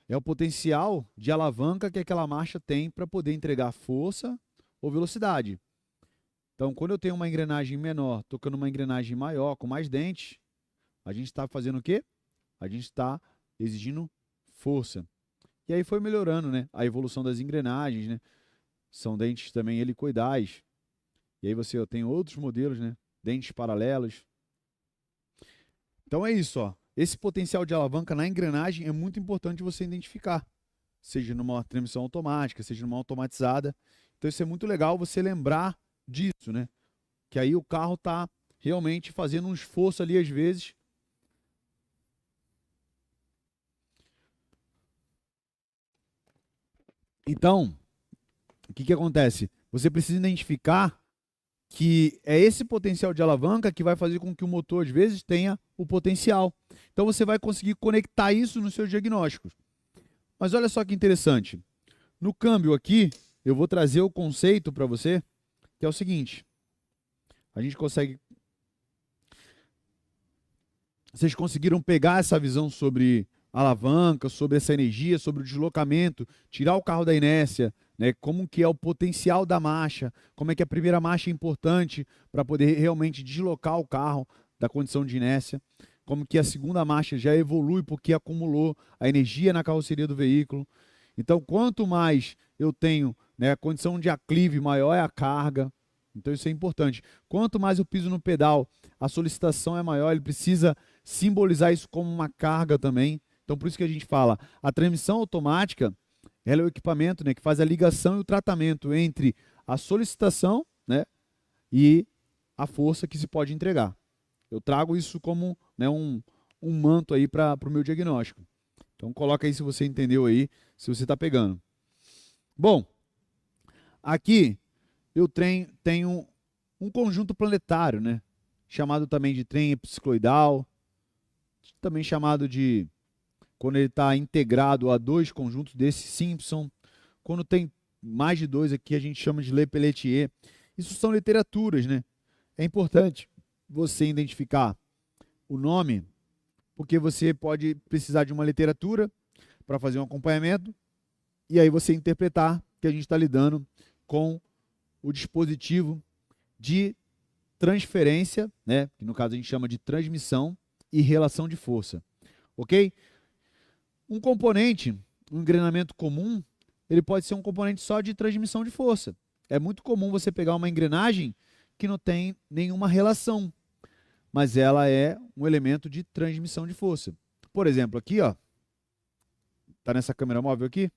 é o potencial de alavanca que aquela marcha tem para poder entregar força ou velocidade. Então, quando eu tenho uma engrenagem menor tocando uma engrenagem maior, com mais dentes, a gente está fazendo o quê? A gente está exigindo força. E aí foi melhorando, né? A evolução das engrenagens, né? São dentes também helicoidais. E aí você tem outros modelos, né? Dentes paralelos. Então é isso, ó. Esse potencial de alavanca na engrenagem é muito importante você identificar. Seja numa transmissão automática, seja numa automatizada. Então isso é muito legal você lembrar disso, né? Que aí o carro está realmente fazendo um esforço ali às vezes. Então, o que acontece? Você precisa identificar que é esse potencial de alavanca que vai fazer com que o motor, às vezes, tenha o potencial. Então, você vai conseguir conectar isso nos seus diagnósticos. Mas olha só que interessante. No câmbio aqui, eu vou trazer o conceito para você, que é o seguinte. A gente consegue... Vocês conseguiram pegar essa visão sobre alavanca, sobre essa energia, sobre o deslocamento, tirar o carro da inércia, né? Como que é o potencial da marcha, como é que a primeira marcha é importante para poder realmente deslocar o carro da condição de inércia, como que a segunda marcha já evolui porque acumulou a energia na carroceria do veículo. Então, quanto mais eu tenho, né, a condição de aclive, maior é a carga. Então, isso é importante. Quanto mais eu piso no pedal, a solicitação é maior, ele precisa simbolizar isso como uma carga também. Então, por isso que a gente fala, a transmissão automática, ela é o equipamento, né, que faz a ligação e o tratamento entre a solicitação, né, e a força que se pode entregar. Eu trago isso como, né, um manto aí para o meu diagnóstico. Então, coloca aí se você entendeu aí, se você está pegando. Bom, aqui eu tenho um conjunto planetário, né, chamado também de trem epicicloidal, também chamado de, quando ele está integrado a dois conjuntos desse Simpson, quando tem mais de dois aqui a gente chama de Le Pelletier. Isso são literaturas, né? É importante você identificar o nome, porque você pode precisar de uma literatura para fazer um acompanhamento, e aí você interpretar que a gente está lidando com o dispositivo de transferência, né? Que no caso a gente chama de transmissão e relação de força, ok? Um componente, um engrenamento comum, ele pode ser um componente só de transmissão de força. É muito comum você pegar uma engrenagem que não tem nenhuma relação, mas ela é um elemento de transmissão de força. Por exemplo, aqui, ó, tá nessa câmera móvel aqui.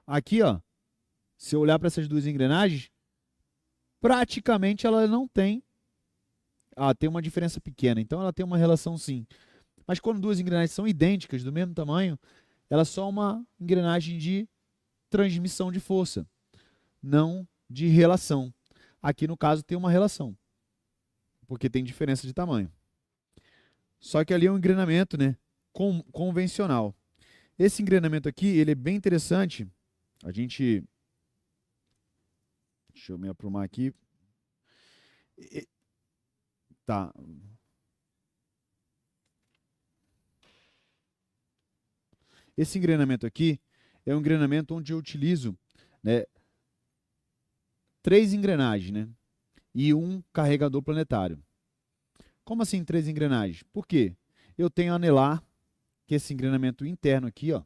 Aqui, ó, se eu olhar para essas duas engrenagens, praticamente ela não tem. Ah, tem uma diferença pequena, então ela tem uma relação sim. Mas quando duas engrenagens são idênticas, do mesmo tamanho, ela é só uma engrenagem de transmissão de força, não de relação. Aqui, no caso, tem uma relação, porque tem diferença de tamanho. Só que ali é um engrenamento, né, convencional. Esse engrenamento aqui, ele é bem interessante. Deixa eu me aprumar aqui. Tá. Esse engrenamento aqui é um engrenamento onde eu utilizo, né, 3 engrenagens, né, e um carregador planetário. Como assim 3 engrenagens? Por quê? Eu tenho a anelar, que é esse engrenamento interno aqui, ó.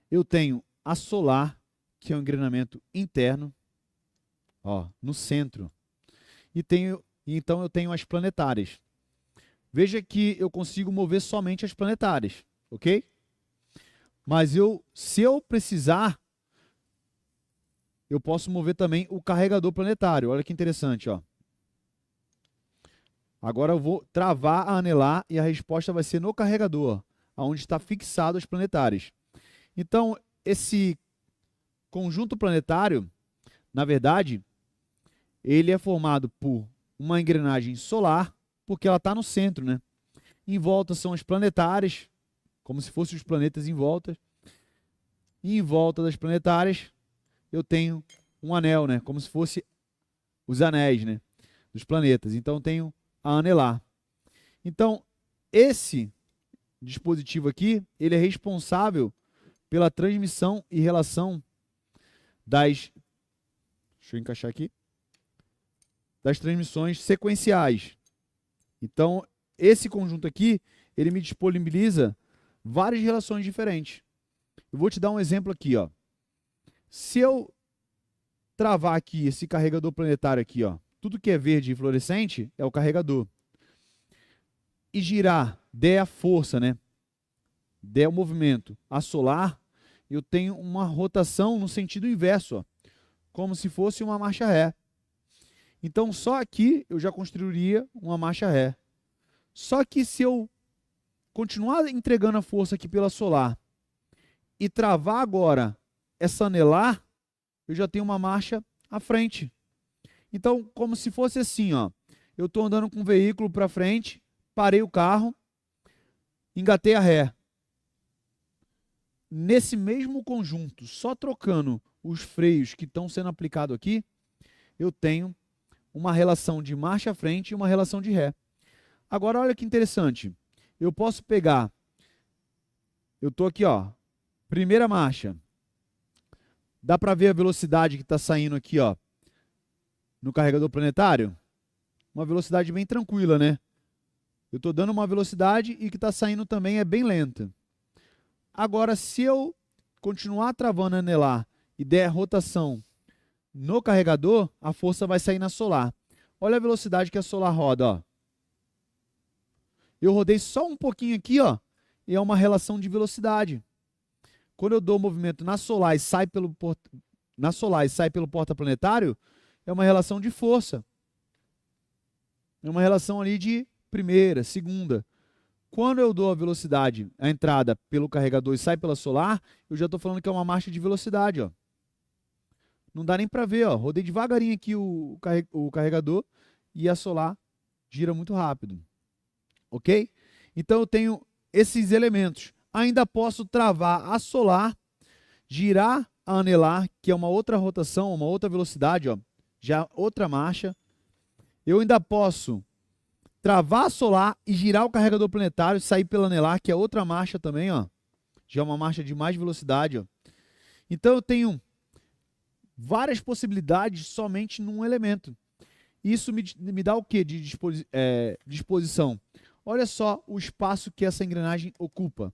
Eu tenho a solar, que é um engrenamento interno, ó, no centro. Então eu tenho as planetárias. Veja que eu consigo mover somente as planetárias, ok? Mas se eu precisar, eu posso mover também o carregador planetário. Olha que interessante, ó. Agora eu vou travar a anelar e a resposta vai ser no carregador, onde está fixado as planetárias. Então, esse conjunto planetário, na verdade, ele é formado por uma engrenagem solar, porque ela está no centro, né? Em volta são as planetárias, como se fossem os planetas em volta. E em volta das planetárias, eu tenho um anel, né? Como se fosse os anéis, né, dos planetas. Então, eu tenho a anelar. Então, esse dispositivo aqui, ele é responsável pela transmissão e relação das... Deixa eu encaixar aqui. Das transmissões sequenciais. Então, esse conjunto aqui, ele me disponibiliza várias relações diferentes. Eu vou te dar um exemplo aqui, ó. Se eu travar aqui esse carregador planetário aqui, ó, tudo que é verde e fluorescente é o carregador. E girar, der a força, né? Der o movimento a solar, eu tenho uma rotação no sentido inverso, ó, como se fosse uma marcha ré. Então, só aqui eu já construiria uma marcha ré. Só que se eu continuar entregando a força aqui pela solar e travar agora essa anelar, eu já tenho uma marcha à frente. Então, como se fosse assim, ó, eu estou andando com o veículo para frente, parei o carro, engatei a ré. Nesse mesmo conjunto, só trocando os freios que estão sendo aplicados aqui, eu tenho uma relação de marcha à frente e uma relação de ré. Agora, olha que interessante. Eu posso pegar... Eu estou aqui, ó, primeira marcha. Dá para ver a velocidade que está saindo aqui, ó, no carregador planetário? Uma velocidade bem tranquila, né? Eu estou dando uma velocidade e que está saindo também é bem lenta. Agora, se eu continuar travando a anelar e der rotação no carregador, a força vai sair na solar. Olha a velocidade que a solar roda, ó. Eu rodei só um pouquinho aqui, ó, e é uma relação de velocidade. Quando eu dou o movimento na solar e sai pelo porta planetário, é uma relação de força. É uma relação ali de primeira, segunda. Quando eu dou a velocidade, a entrada pelo carregador e sai pela solar, eu já estou falando que é uma marcha de velocidade, ó. Não dá nem para ver, ó. Rodei devagarinho aqui o carregador e a solar gira muito rápido. Ok? Então eu tenho esses elementos. Ainda posso travar a solar, girar a anelar, que é uma outra rotação, uma outra velocidade, ó, já outra marcha. Eu ainda posso travar a solar e girar o carregador planetário, sair pela anelar, que é outra marcha também, ó, já é uma marcha de mais velocidade. Ó. Então eu tenho várias possibilidades somente num elemento. Isso me dá o que de disposição? Olha só o espaço que essa engrenagem ocupa.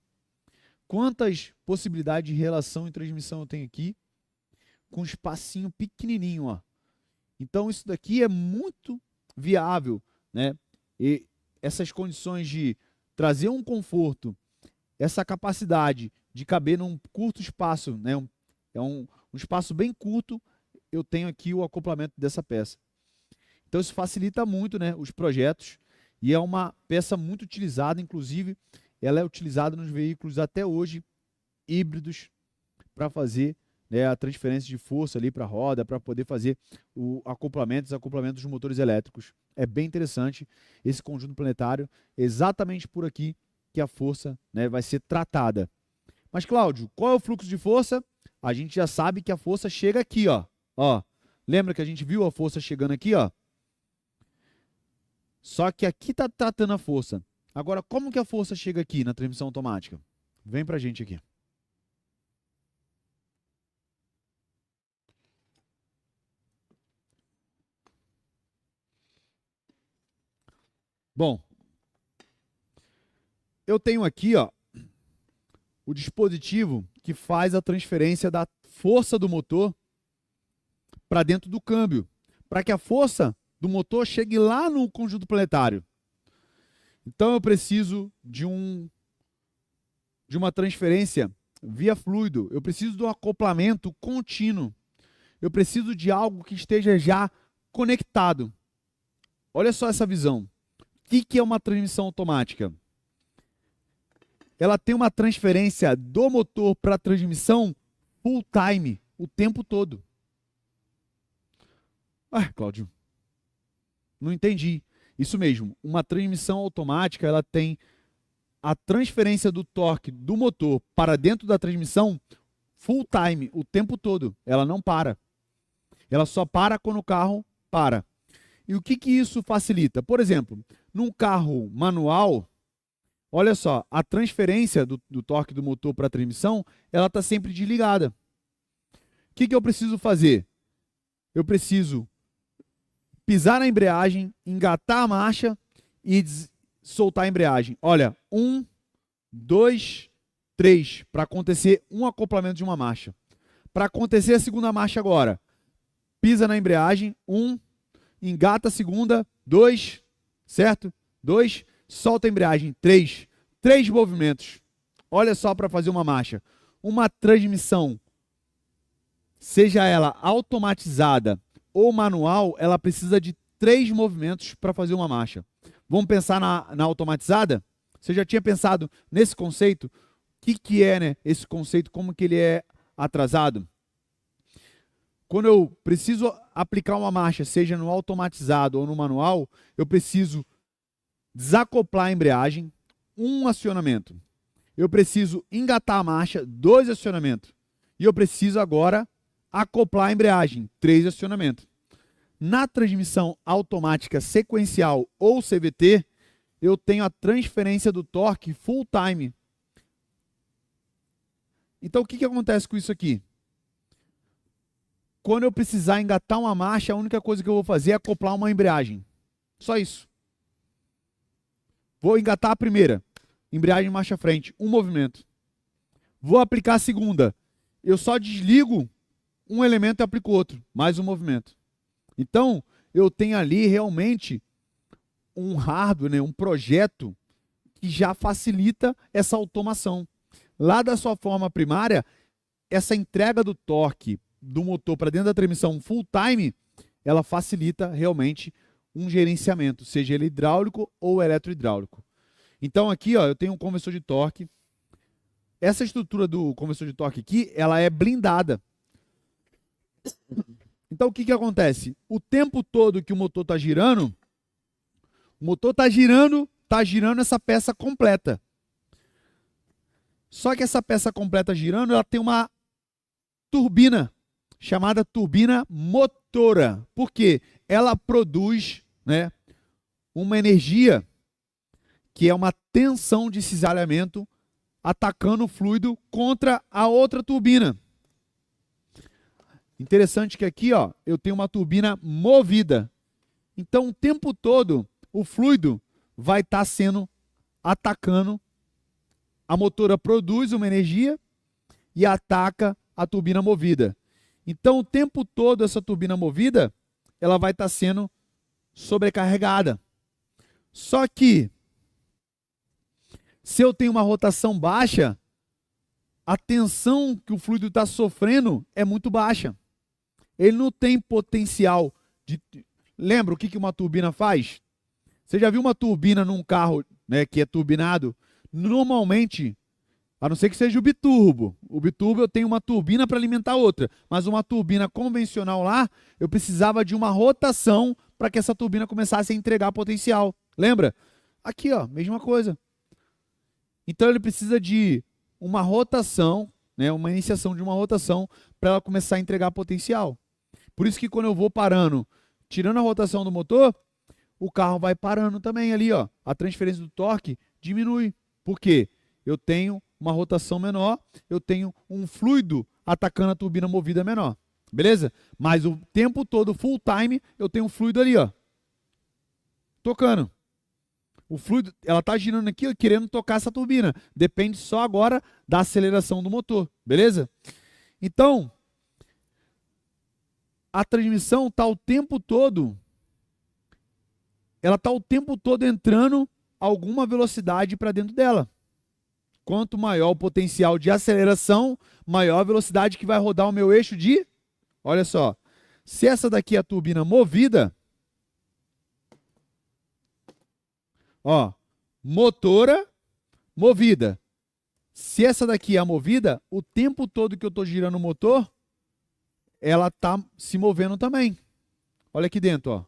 Quantas possibilidades de relação e transmissão eu tenho aqui com um espacinho pequenininho, ó. Então isso daqui é muito viável, né? E essas condições de trazer um conforto, essa capacidade de caber num curto espaço, né? É um espaço bem curto, eu tenho aqui o acoplamento dessa peça. Então isso facilita muito, né, os projetos e é uma peça muito utilizada, inclusive ela é utilizada nos veículos até hoje híbridos para fazer, né, a transferência de força ali para a roda, para poder fazer o acoplamento dos motores elétricos. É bem interessante esse conjunto planetário, exatamente por aqui que a força, né, vai ser tratada. Mas, Cláudio, qual é o fluxo de força? A gente já sabe que a força chega aqui, ó. Ó, lembra que a gente viu a força chegando aqui, ó? Só que aqui está tratando a força. Agora, como que a força chega aqui na transmissão automática? Vem pra gente aqui. Bom, eu tenho aqui, ó, o dispositivo que faz a transferência da força do motor para dentro do câmbio, para que a força do motor chegue lá no conjunto planetário. Então eu preciso de uma transferência via fluido, eu preciso de um acoplamento contínuo, eu preciso de algo que esteja já conectado. Olha só essa visão. O que é uma transmissão automática? Ela tem uma transferência do motor para a transmissão full time, o tempo todo. Ah, Cláudio, não entendi. Isso mesmo, uma transmissão automática, ela tem a transferência do torque do motor para dentro da transmissão full time, o tempo todo. Ela não para. Ela só para quando o carro para. E o que isso facilita? Por exemplo, num carro manual, olha só, a transferência do torque do motor para a transmissão, ela está sempre desligada. O que eu preciso fazer? Eu preciso pisar na embreagem, engatar a marcha e soltar a embreagem. Olha, 1, 2, 3, para acontecer um acoplamento de uma marcha. Para acontecer a segunda marcha agora, pisa na embreagem, 1, engata a segunda, 2, certo? 2, solta a embreagem, 3. 3 movimentos. Olha só para fazer uma marcha. Uma transmissão, seja ela automatizada ou manual, ela precisa de 3 movimentos para fazer uma marcha. Vamos pensar na automatizada? Você já tinha pensado nesse conceito? O que é, né, esse conceito? Como que ele é atrasado? Quando eu preciso aplicar uma marcha, seja no automatizado ou no manual, eu preciso desacoplar a embreagem, 1 acionamento. Eu preciso engatar a marcha, 2 acionamentos. E eu preciso agora acoplar a embreagem, 3 acionamentos. Na transmissão automática sequencial ou CVT, eu tenho a transferência do torque full time. Então, o que acontece com isso aqui? Quando eu precisar engatar uma marcha, a única coisa que eu vou fazer é acoplar uma embreagem. Só isso. Vou engatar a primeira. Embreagem marcha frente. 1 movimento. Vou aplicar a segunda. Eu só desligo um elemento e aplico outro. Mais um movimento. Então, eu tenho ali realmente um hardware, né, um projeto que já facilita essa automação. Lá da sua forma primária, essa entrega do torque do motor para dentro da transmissão full time, ela facilita realmente um gerenciamento, seja ele hidráulico ou eletrohidráulico. Então aqui, ó, eu tenho um conversor de torque. Essa estrutura do conversor de torque aqui, ela é blindada. Então o que acontece? O tempo todo que o motor está girando, está girando essa peça completa. Só que essa peça completa girando, ela tem uma turbina, chamada turbina motora. Por quê? Ela produz, né, uma energia que é uma tensão de cisalhamento atacando o fluido contra a outra turbina. Interessante que aqui, ó, eu tenho uma turbina movida. Então, o tempo todo, o fluido vai estar sendo atacando. A motora produz uma energia e ataca a turbina movida. Então, o tempo todo, essa turbina movida, ela vai estar sendo sobrecarregada. Só que, se eu tenho uma rotação baixa, a tensão que o fluido está sofrendo é muito baixa. Ele não tem potencial de... Lembra o que uma turbina faz? Você já viu uma turbina num carro, né, que é turbinado? Normalmente, a não ser que seja o biturbo. O biturbo eu tenho uma turbina para alimentar outra. Mas uma turbina convencional lá, eu precisava de uma rotação para que essa turbina começasse a entregar potencial. Lembra? Aqui, ó, mesma coisa. Então ele precisa de uma rotação, né, uma iniciação de uma rotação para ela começar a entregar potencial. Por isso que quando eu vou parando, tirando a rotação do motor, o carro vai parando também ali, ó. A transferência do torque diminui. Por quê? Eu tenho uma rotação menor, eu tenho um fluido atacando a turbina movida menor. Beleza? Mas o tempo todo, full time, eu tenho um fluido ali, ó. Tocando. O fluido, ela tá girando aqui, ó, querendo tocar essa turbina. Depende só agora da aceleração do motor. Beleza? Então, a transmissão tá o tempo todo, ela tá o tempo todo entrando alguma velocidade para dentro dela. Quanto maior o potencial de aceleração, maior a velocidade que vai rodar o meu eixo de... Olha só, se essa daqui é a turbina movida, ó, motora, movida. Se essa daqui é a movida, o tempo todo que eu estou girando o motor, ela está se movendo também. Olha aqui dentro, ó.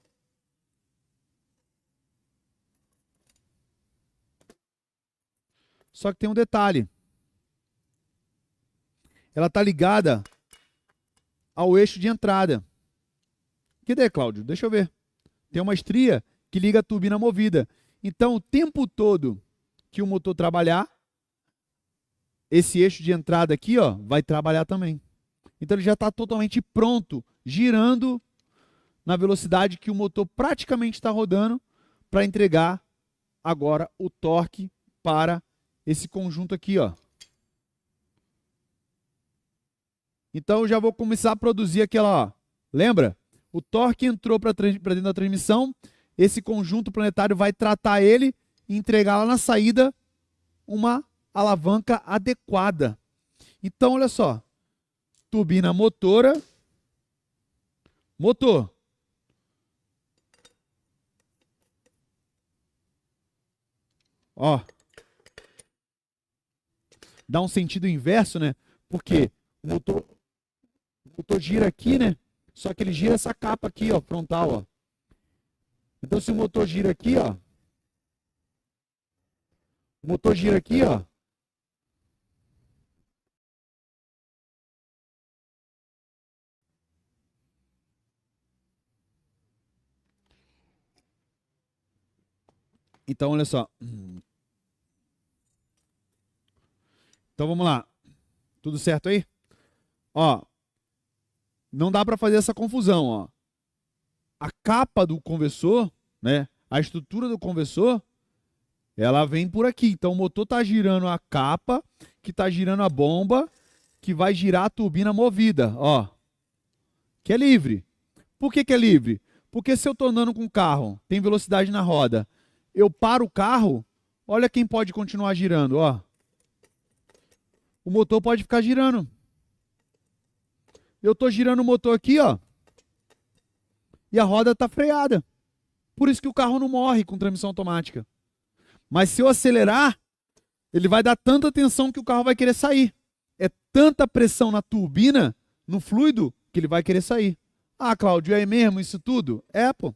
Só que tem um detalhe. Ela está ligada ao eixo de entrada. Cadê, Cláudio? Deixa eu ver. Tem uma estria que liga a turbina movida. Então, o tempo todo que o motor trabalhar, esse eixo de entrada aqui, ó, vai trabalhar também. Então, ele já está totalmente pronto, girando na velocidade que o motor praticamente está rodando para entregar agora o torque para esse conjunto aqui, ó. Então, eu já vou começar a produzir aquela, ó. Lembra? O torque entrou para dentro da transmissão, esse conjunto planetário vai tratar ele e entregar lá na saída uma alavanca adequada. Então, olha só. Turbina motora, motor. Ó. Dá um sentido inverso, né? Porque o motor gira aqui, né? Só que ele gira essa capa aqui, ó, frontal, ó. Então, se o motor gira aqui, ó. O motor gira aqui, ó. Então, olha só. Então, vamos lá. Tudo certo aí? Ó. Não dá para fazer essa confusão, ó. A capa do conversor, né? A estrutura do conversor, ela vem por aqui. Então, o motor tá girando a capa, que tá girando a bomba, que vai girar a turbina movida, ó. Que é livre. Por que é livre? Porque se eu tô andando com o carro, tem velocidade na roda, eu paro o carro, olha quem pode continuar girando, ó. O motor pode ficar girando. Eu tô girando o motor aqui, ó. E a roda tá freada. Por isso que o carro não morre com transmissão automática. Mas se eu acelerar, ele vai dar tanta tensão que o carro vai querer sair. É tanta pressão na turbina, no fluido, que ele vai querer sair. Ah, Cláudio, é mesmo isso tudo? É, pô.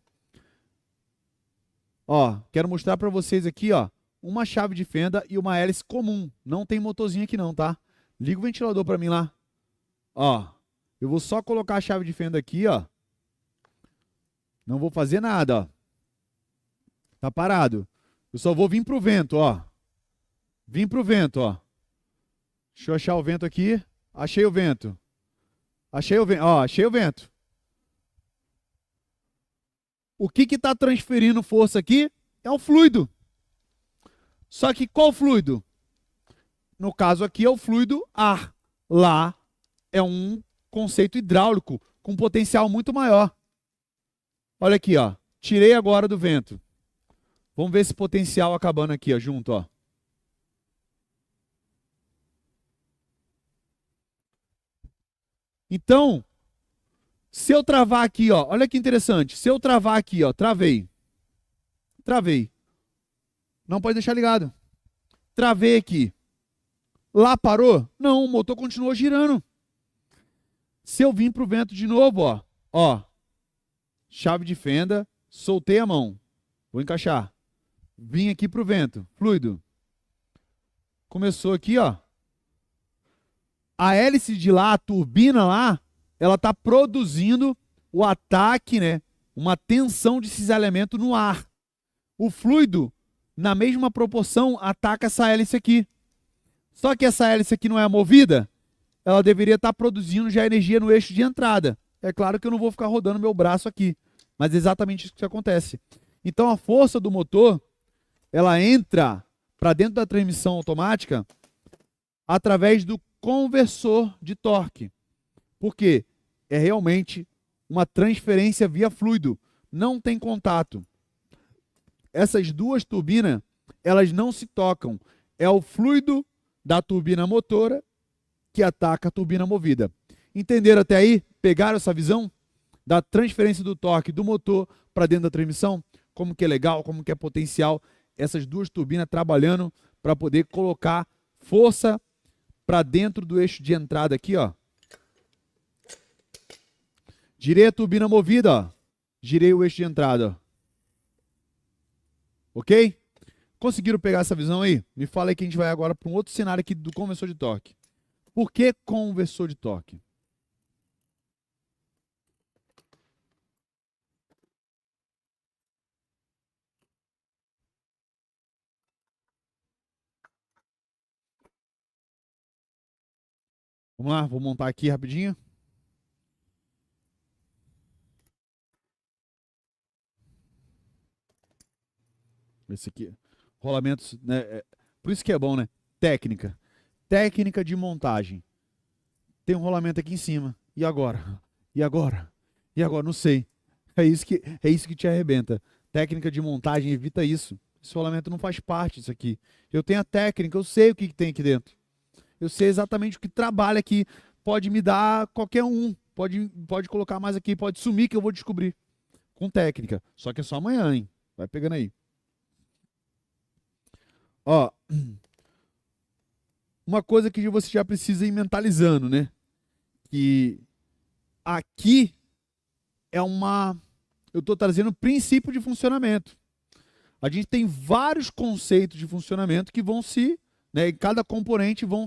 Ó, quero mostrar para vocês aqui, ó, uma chave de fenda e uma hélice comum. Não tem motorzinho aqui não, tá? Liga o ventilador para mim lá. Ó, eu vou só colocar a chave de fenda aqui, ó. Não vou fazer nada, ó. Tá parado. Eu só vou vir pro vento, ó. Vim pro vento, ó. Deixa eu achar o vento aqui. Achei o vento. Achei o vento, ó, achei o vento. O que está transferindo força aqui é o fluido. Só que qual fluido? No caso aqui é o fluido ar. Lá é um conceito hidráulico com potencial muito maior. Olha aqui, ó. Tirei agora do vento. Vamos ver esse potencial acabando aqui, ó, junto, ó. Então, se eu travar aqui, ó, olha que interessante. Se eu travar aqui, ó, travei. Travei. Não pode deixar ligado. Travei aqui. Lá parou? Não, o motor continuou girando. Se eu vim pro vento de novo, ó, ó, chave de fenda, soltei a mão. Vou encaixar. Vim aqui pro vento, fluido. Começou aqui, ó. A hélice de lá, a turbina lá, ela está produzindo o ataque, né? Uma tensão de cisalhamento no ar. O fluido, na mesma proporção, ataca essa hélice aqui. Só que essa hélice aqui não é movida, ela deveria estar produzindo já energia no eixo de entrada. É claro que eu não vou ficar rodando meu braço aqui, mas é exatamente isso que acontece. Então a força do motor, ela entra para dentro da transmissão automática através do conversor de torque. Por quê? É realmente uma transferência via fluido, não tem contato. Essas duas turbinas, elas não se tocam. É o fluido da turbina motora que ataca a turbina movida. Entenderam até aí? Pegaram essa visão da transferência do torque do motor para dentro da transmissão? Como que é legal, como que é potencial essas duas turbinas trabalhando para poder colocar força para dentro do eixo de entrada aqui, ó. Girei a turbina movida, ó. Girei o eixo de entrada, ó. Ok? Conseguiram pegar essa visão aí? Me fala aí que a gente vai agora para um outro cenário aqui do conversor de torque. Por que conversor de torque? Vamos lá, vou montar aqui rapidinho. Esse aqui. Rolamentos, né? Por isso que é bom, né? Técnica. Técnica de montagem. Tem um rolamento aqui em cima. E agora? E agora? E agora? Não sei. É isso que te arrebenta. Técnica de montagem evita isso. Esse rolamento não faz parte disso aqui. Eu tenho a técnica, eu sei o que tem aqui dentro. Eu sei exatamente o que trabalha aqui. Pode me dar qualquer um. Pode colocar mais aqui, pode sumir que eu vou descobrir. Com técnica. Só que é só amanhã, hein? Vai pegando aí. Ó, uma coisa que você já precisa ir mentalizando, né? Que aqui é eu estou trazendo princípio de funcionamento. A gente tem vários conceitos de funcionamento que vão né, cada componente vão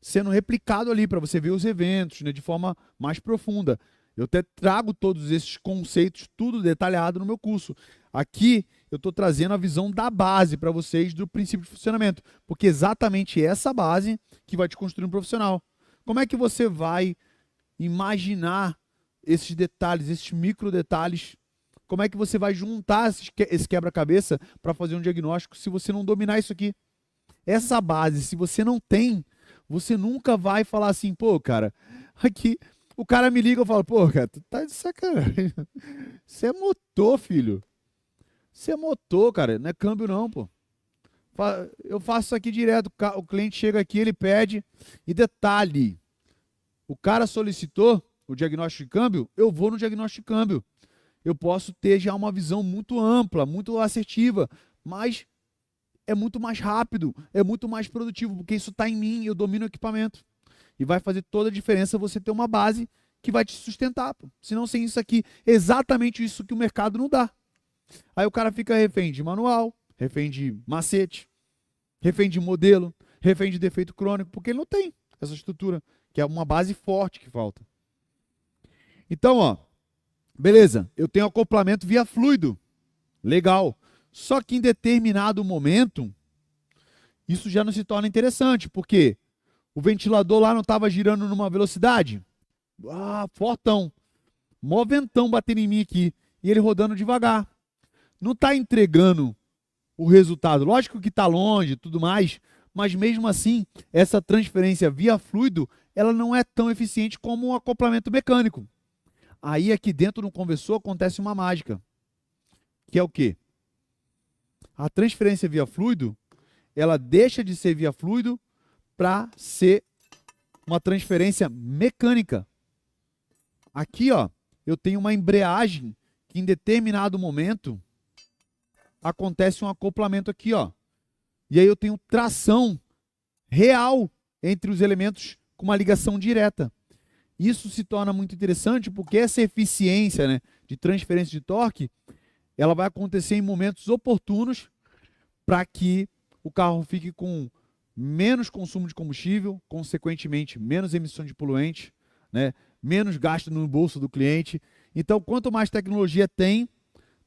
sendo replicado ali para você ver os eventos, né, de forma mais profunda. Eu até trago todos esses conceitos, tudo detalhado no meu curso. Aqui eu estou trazendo a visão da base para vocês do princípio de funcionamento, porque exatamente essa base que vai te construir um profissional. Como é que você vai imaginar esses detalhes, esses micro detalhes? Como é que você vai juntar esse quebra-cabeça para fazer um diagnóstico se você não dominar isso aqui? Essa base, se você não tem, você nunca vai falar assim, pô, cara, aqui o cara me liga e eu falo, pô, cara, tu tá de sacanagem. Você é motor, filho. Você é motor, cara, não é câmbio não, pô. Eu faço isso aqui direto, o cliente chega aqui, ele pede, e detalhe, o cara solicitou o diagnóstico de câmbio, eu vou no diagnóstico de câmbio. Eu posso ter já uma visão muito ampla, muito assertiva, mas é muito mais rápido, é muito mais produtivo, porque isso está em mim, eu domino o equipamento. E vai fazer toda a diferença você ter uma base que vai te sustentar. Pô. Senão, sem isso aqui, exatamente isso que o mercado não dá. Aí o cara fica refém de manual, refém de macete, refém de modelo, refém de defeito crônico, porque ele não tem essa estrutura, que é uma base forte que falta. Então, ó, beleza, eu tenho acoplamento via fluido, legal. Só que em determinado momento, isso já não se torna interessante, porque o ventilador lá não estava girando numa velocidade, fortão, mó ventão batendo em mim aqui, e ele rodando devagar. Não está entregando o resultado. Lógico que está longe e tudo mais, mas mesmo assim, essa transferência via fluido, ela não é tão eficiente como o acoplamento mecânico. Aí aqui dentro do conversor acontece uma mágica, que é o quê? A transferência via fluido, ela deixa de ser via fluido para ser uma transferência mecânica. Aqui, ó, eu tenho uma embreagem que em determinado momento acontece um acoplamento aqui, ó. E aí eu tenho tração real entre os elementos com uma ligação direta. Isso se torna muito interessante porque essa eficiência, né, de transferência de torque, ela vai acontecer em momentos oportunos para que o carro fique com menos consumo de combustível, consequentemente, menos emissão de poluentes, né? Menos gasto no bolso do cliente. Então, quanto mais tecnologia tem,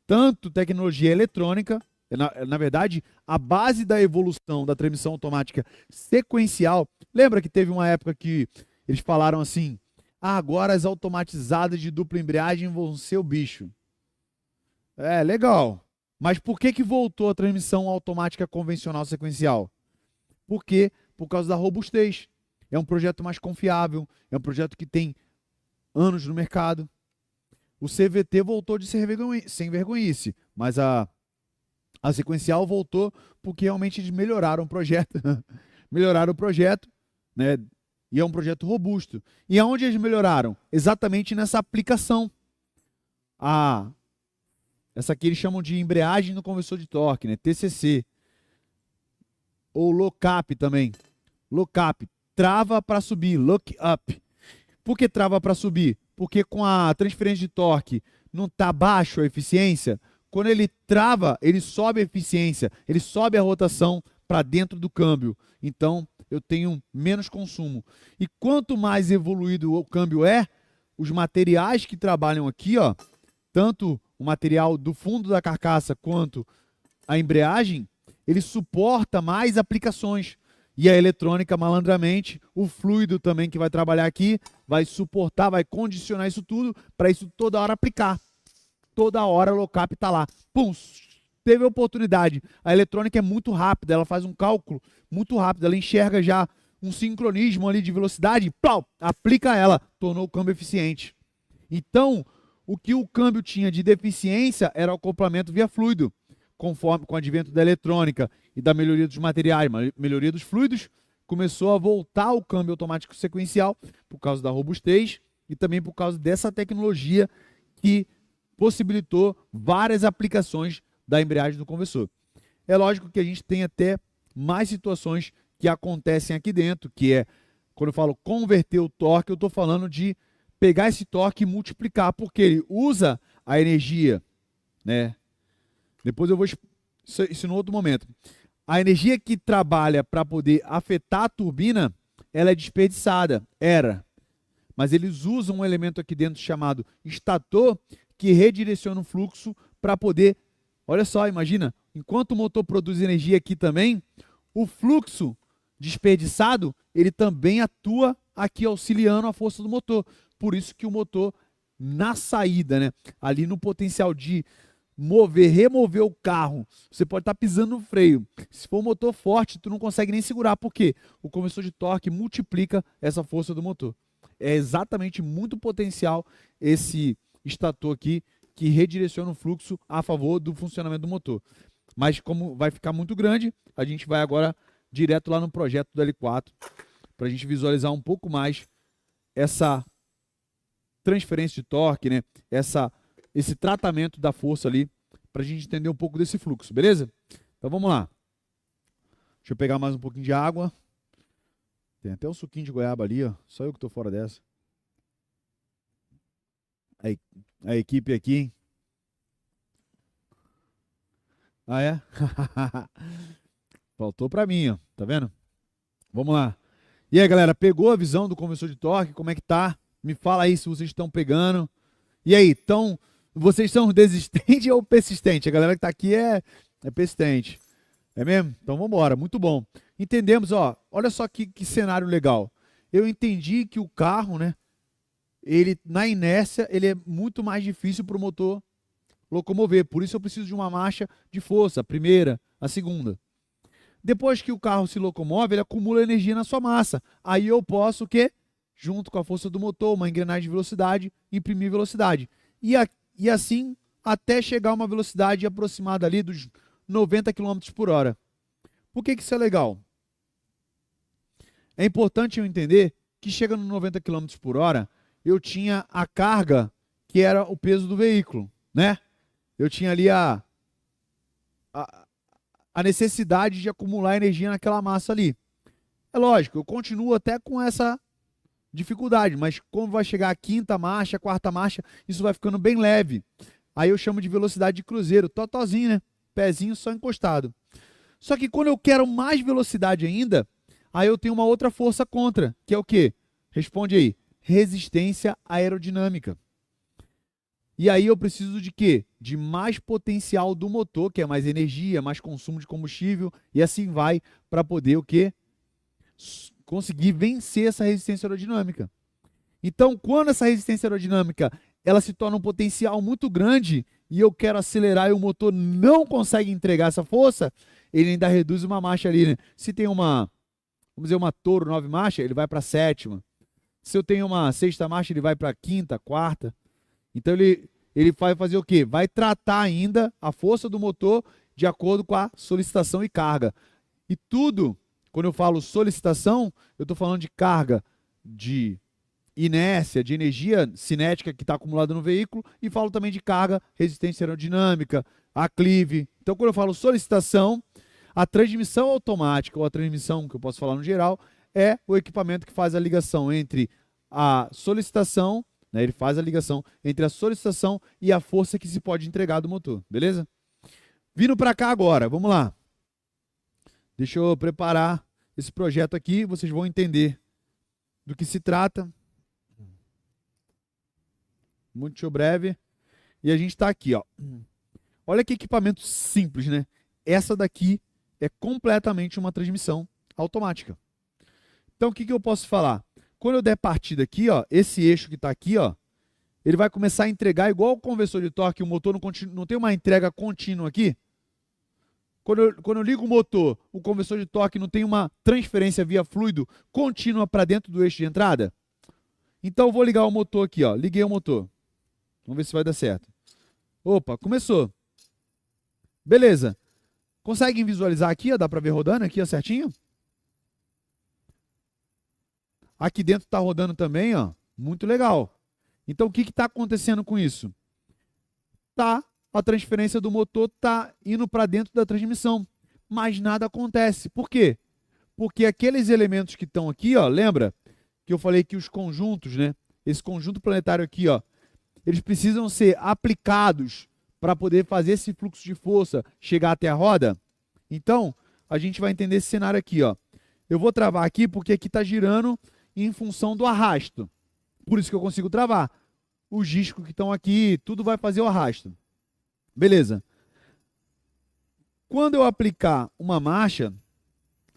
tanto tecnologia eletrônica, na verdade, a base da evolução da transmissão automática sequencial. Lembra que teve uma época que eles falaram assim: ah, agora as automatizadas de dupla embreagem vão ser o bicho. É, legal. Mas por que voltou a transmissão automática convencional sequencial? Por quê? Por causa da robustez. É um projeto mais confiável, é um projeto que tem anos no mercado. O CVT voltou de sem vergonhice, mas a sequencial voltou porque realmente eles melhoraram o projeto. Melhoraram o projeto, né? E é um projeto robusto. E aonde eles melhoraram? Exatamente nessa aplicação. Essa aqui eles chamam de embreagem no conversor de torque, né? TCC. Ou lock-up também. Lock-up, trava para subir, lock-up. Por que trava para subir? Porque com a transferência de torque não está baixo a eficiência. Quando ele trava, ele sobe a eficiência, ele sobe a rotação para dentro do câmbio. Então, eu tenho menos consumo. E quanto mais evoluído o câmbio é, os materiais que trabalham aqui, ó, tanto o material do fundo da carcaça quanto a embreagem, ele suporta mais aplicações. E a eletrônica, malandramente, o fluido também que vai trabalhar aqui, vai suportar, vai condicionar isso tudo, para isso toda hora aplicar. Toda hora o lock-up está lá. Pum, teve a oportunidade. A eletrônica é muito rápida, ela faz um cálculo muito rápido, ela enxerga já um sincronismo ali de velocidade, plau, aplica ela, tornou o câmbio eficiente. Então, o que o câmbio tinha de deficiência era o acoplamento via fluido. Conforme com o advento da eletrônica e da melhoria dos materiais, melhoria dos fluidos, começou a voltar o câmbio automático sequencial por causa da robustez e também por causa dessa tecnologia que possibilitou várias aplicações da embreagem do conversor. É lógico que a gente tem até mais situações que acontecem aqui dentro, que é, quando eu falo converter o torque, eu estou falando de pegar esse torque e multiplicar, porque ele usa a energia, né? Depois eu vou isso em outro momento. A energia que trabalha para poder afetar a turbina, ela é desperdiçada. Era. Mas eles usam um elemento aqui dentro chamado estator, que redireciona o fluxo para poder... Olha só, imagina, enquanto o motor produz energia aqui também, o fluxo desperdiçado, ele também atua aqui auxiliando a força do motor. Por isso que o motor, na saída, né, ali no potencial de remover o carro, você pode estar pisando no freio. Se for um motor forte, tu não consegue nem segurar, porque o conversor de torque multiplica essa força do motor. É exatamente muito potencial esse estator aqui, que redireciona o fluxo a favor do funcionamento do motor. Mas como vai ficar muito grande, a gente vai agora direto lá no projeto do L4, para a gente visualizar um pouco mais essa transferência de torque, né? Esse tratamento da força ali, para a gente entender um pouco desse fluxo, beleza? Então vamos lá. Deixa eu pegar mais um pouquinho de água. Tem até um suquinho de goiaba ali, ó. Só eu que estou fora dessa. A equipe aqui, hein? Ah, é? Faltou para mim, ó. Tá vendo? Vamos lá. E aí, galera, pegou a visão do conversor de torque? Como é que tá? Me fala aí se vocês estão pegando. E aí, vocês são desistentes ou persistentes? A galera que tá aqui é persistente. É mesmo? Então vamos embora. Muito bom. Entendemos, ó. Olha só que cenário legal. Eu entendi que o carro, né? Ele, na inércia, ele é muito mais difícil para o motor locomover. Por isso eu preciso de uma marcha de força, a primeira, a segunda. Depois que o carro se locomove, ele acumula energia na sua massa. Aí eu posso o quê? Junto com a força do motor, uma engrenagem de velocidade, imprimir velocidade. E assim até chegar a uma velocidade aproximada ali dos 90 km por hora. Por que isso é legal? É importante eu entender que chega no 90 km por hora, eu tinha a carga que era o peso do veículo, né? Eu tinha ali a necessidade de acumular energia naquela massa ali. É lógico, eu continuo até com essa dificuldade, mas como vai chegar a quinta marcha, a quarta marcha, isso vai ficando bem leve. Aí eu chamo de velocidade de cruzeiro, totozinho, né? Pezinho só encostado. Só que quando eu quero mais velocidade ainda, Aí eu tenho uma outra força contra, que é o quê? Responde aí. Resistência aerodinâmica. E aí eu preciso de quê? De mais potencial do motor, que é mais energia, mais consumo de combustível, e assim vai para poder o quê? Conseguir vencer essa resistência aerodinâmica. Então, quando essa resistência aerodinâmica ela se torna um potencial muito grande e eu quero acelerar e o motor não consegue entregar essa força, ele ainda reduz uma marcha ali, né? Se tem uma, vamos dizer, uma Toro 9 marcha, ele vai para a sétima. Se eu tenho uma sexta marcha, ele vai para a quinta, quarta. Então ele vai fazer o quê? Vai tratar ainda a força do motor de acordo com a solicitação e carga. E tudo, quando eu falo solicitação, eu estou falando de carga de inércia, de energia cinética que está acumulada no veículo, e falo também de carga, resistência aerodinâmica, aclive. Então, quando eu falo solicitação, a transmissão automática, ou a transmissão, que eu posso falar no geral, é o equipamento que faz a ligação entre a solicitação, né, ele faz a ligação entre a solicitação e a força que se pode entregar do motor, beleza? Vindo para cá agora, vamos lá. Deixa eu preparar esse projeto aqui, vocês vão entender do que se trata. Muito breve. E a gente está aqui, ó. Olha que equipamento simples, né? Essa daqui é completamente uma transmissão automática. Então, o que eu posso falar? Quando eu der partida aqui, ó, esse eixo que está aqui, ó, ele vai começar a entregar igual o conversor de torque, o motor não tem uma entrega contínua aqui. Quando eu ligo o motor, o conversor de torque não tem uma transferência via fluido contínua para dentro do eixo de entrada? Então, eu vou ligar o motor aqui, ó. Liguei o motor. Vamos ver se vai dar certo. Opa, começou. Beleza. Conseguem visualizar aqui, ó? Dá para ver rodando aqui, ó, certinho? Aqui dentro está rodando também, ó. Muito legal. Então, o que está acontecendo com isso? A transferência do motor está indo para dentro da transmissão. Mas nada acontece. Por quê? Porque aqueles elementos que estão aqui, ó, lembra que eu falei que os conjuntos, né? Esse conjunto planetário aqui, ó, eles precisam ser aplicados para poder fazer esse fluxo de força chegar até a roda. Então, a gente vai entender esse cenário aqui, ó. Eu vou travar aqui porque aqui está girando em função do arrasto. Por isso que eu consigo travar. Os discos que estão aqui, tudo vai fazer o arrasto. Beleza. Quando eu aplicar uma marcha,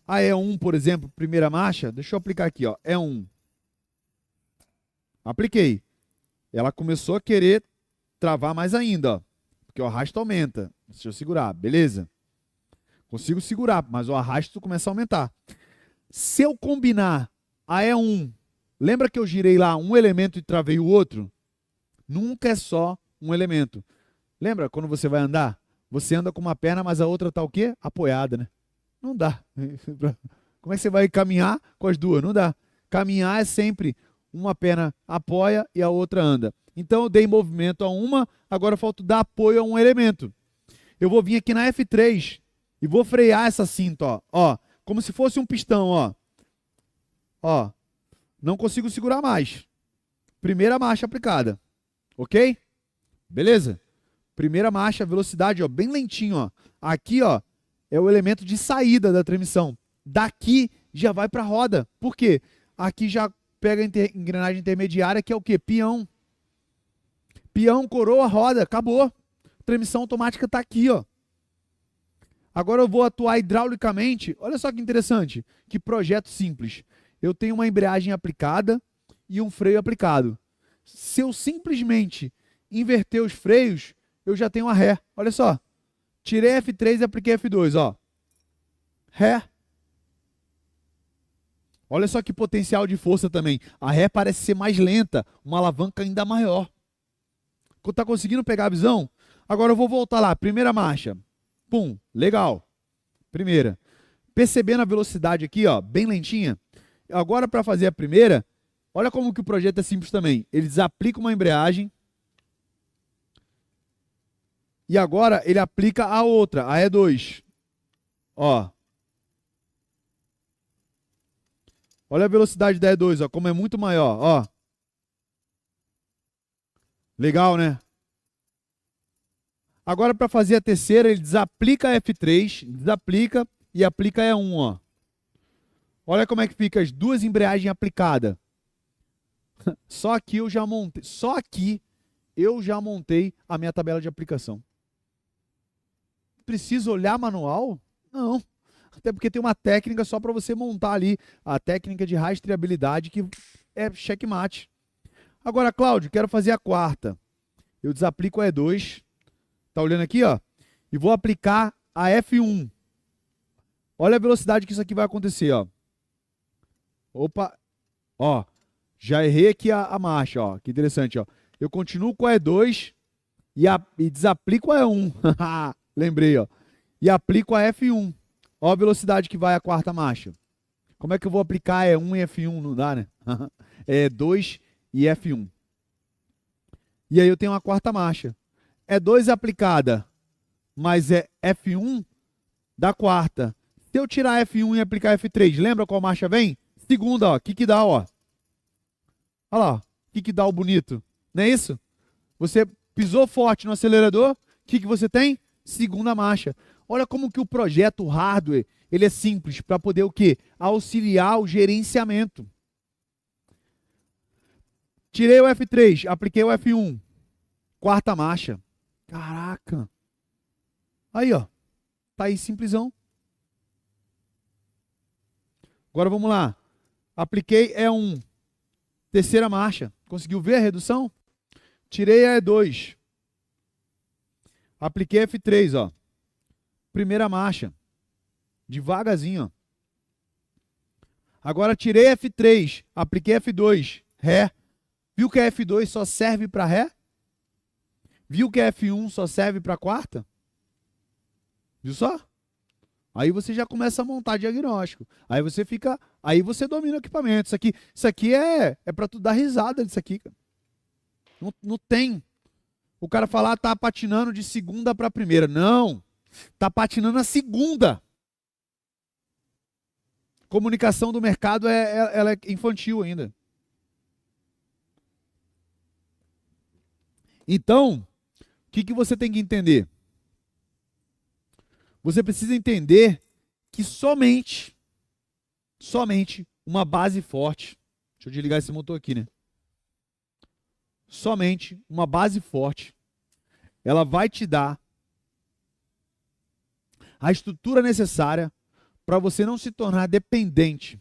a E1, por exemplo, primeira marcha, deixa eu aplicar aqui, ó, E1. Apliquei. Ela começou a querer travar mais ainda, ó, porque o arrasto aumenta. Deixa eu segurar, beleza. Consigo segurar, mas o arrasto começa a aumentar. Se eu combinar a E1, lembra que eu girei lá um elemento e travei o outro? Nunca é só um elemento. Lembra quando você vai andar? Você anda com uma perna, mas a outra está o quê? Apoiada, né? Não dá. Como é que você vai caminhar com as duas? Não dá. Caminhar é sempre uma perna apoia e a outra anda. Então eu dei movimento a uma, agora falta dar apoio a um elemento. Eu vou vir aqui na F3 e vou frear essa cinta, ó. Ó, como se fosse um pistão, ó. Ó, não consigo segurar mais. Primeira marcha aplicada. Ok? Beleza? Primeira marcha, velocidade, ó, bem lentinho, ó. Aqui, ó, é o elemento de saída da transmissão. Daqui já vai para a roda. Por quê? Aqui já pega a engrenagem intermediária, que é o quê? Peão. Peão, coroa, roda, acabou. A transmissão automática está aqui, ó. Agora eu vou atuar hidraulicamente. Olha só que interessante. Que projeto simples. Eu tenho uma embreagem aplicada e um freio aplicado. Se eu simplesmente inverter os freios, eu já tenho a ré. Olha só. Tirei F3 e apliquei F2, ó. Ré. Olha só que potencial de força também. A ré parece ser mais lenta, uma alavanca ainda maior. Tá conseguindo pegar a visão? Agora eu vou voltar lá. Primeira marcha. Pum, legal. Primeira. Percebendo a velocidade aqui, ó, bem lentinha. Agora para fazer a primeira, olha como que o projeto é simples também. Eles aplicam uma embreagem. E agora ele aplica a outra, a E2. Ó. Olha a velocidade da E2, ó, como é muito maior, ó. Legal, né? Agora, para fazer a terceira, ele desaplica a F3, desaplica e aplica a E1, ó. Olha como é que fica as duas embreagens aplicadas. Só aqui eu já montei a minha tabela de aplicação. Preciso olhar manual? Não. Até porque tem uma técnica só para você montar ali, a técnica de rastreabilidade, que é checkmate. Agora, Cláudio, quero fazer a quarta. Eu desaplico a E2. Tá olhando aqui, ó? E vou aplicar a F1. Olha a velocidade que isso aqui vai acontecer, ó. Opa, ó. Já errei aqui a marcha, ó. Que interessante, ó. Eu continuo com a E2 e desaplico a E1. Lembrei, ó. E aplico a F1. Ó a velocidade que vai a quarta marcha. Como é que eu vou aplicar E1 e F1? Não dá, né? É E2 e F1. E aí eu tenho uma quarta marcha. E2 aplicada, mas é F1 da quarta. Se eu tirar F1 e aplicar F3, lembra qual marcha vem? Segunda, ó. O que dá, ó? Olha lá, o que dá o bonito? Não é isso? Você pisou forte no acelerador, o que você tem? Segunda marcha. Olha como que o projeto hardware, ele é simples para poder o quê? Auxiliar o gerenciamento. Tirei o F3, apliquei o F1. Quarta marcha. Caraca. Aí, ó. Tá aí, simplesão. Agora vamos lá. Apliquei E1. Terceira marcha. Conseguiu ver a redução? Tirei a E2. Apliquei F3, ó. Primeira marcha. Devagarzinho, ó. Agora tirei F3. Apliquei F2. Ré. Viu que a F2 só serve para Ré? Viu que a F1 só serve para quarta? Viu só? Aí você já começa a montar diagnóstico. Aí você domina o equipamento. Isso aqui é para tu dar risada disso aqui, cara. Não tem. O cara falar tá patinando de segunda para primeira. Não. Tá patinando a segunda. Comunicação do mercado ela é infantil ainda. Então, o que você tem que entender? Você precisa entender que somente uma base forte, deixa eu desligar esse motor aqui, né? Somente uma base forte, ela vai te dar a estrutura necessária para você não se tornar dependente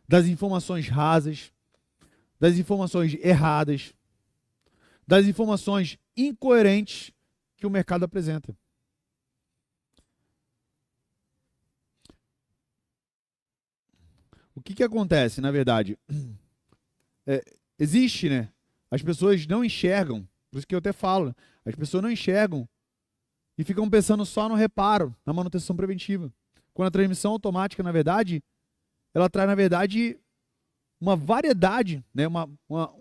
das informações rasas, das informações erradas, das informações incoerentes que o mercado apresenta. O que acontece, na verdade? Existe, né? As pessoas não enxergam, por isso que eu até falo, as pessoas não enxergam e ficam pensando só no reparo, na manutenção preventiva. Quando a transmissão automática, na verdade, ela traz, na verdade, uma variedade, né? uma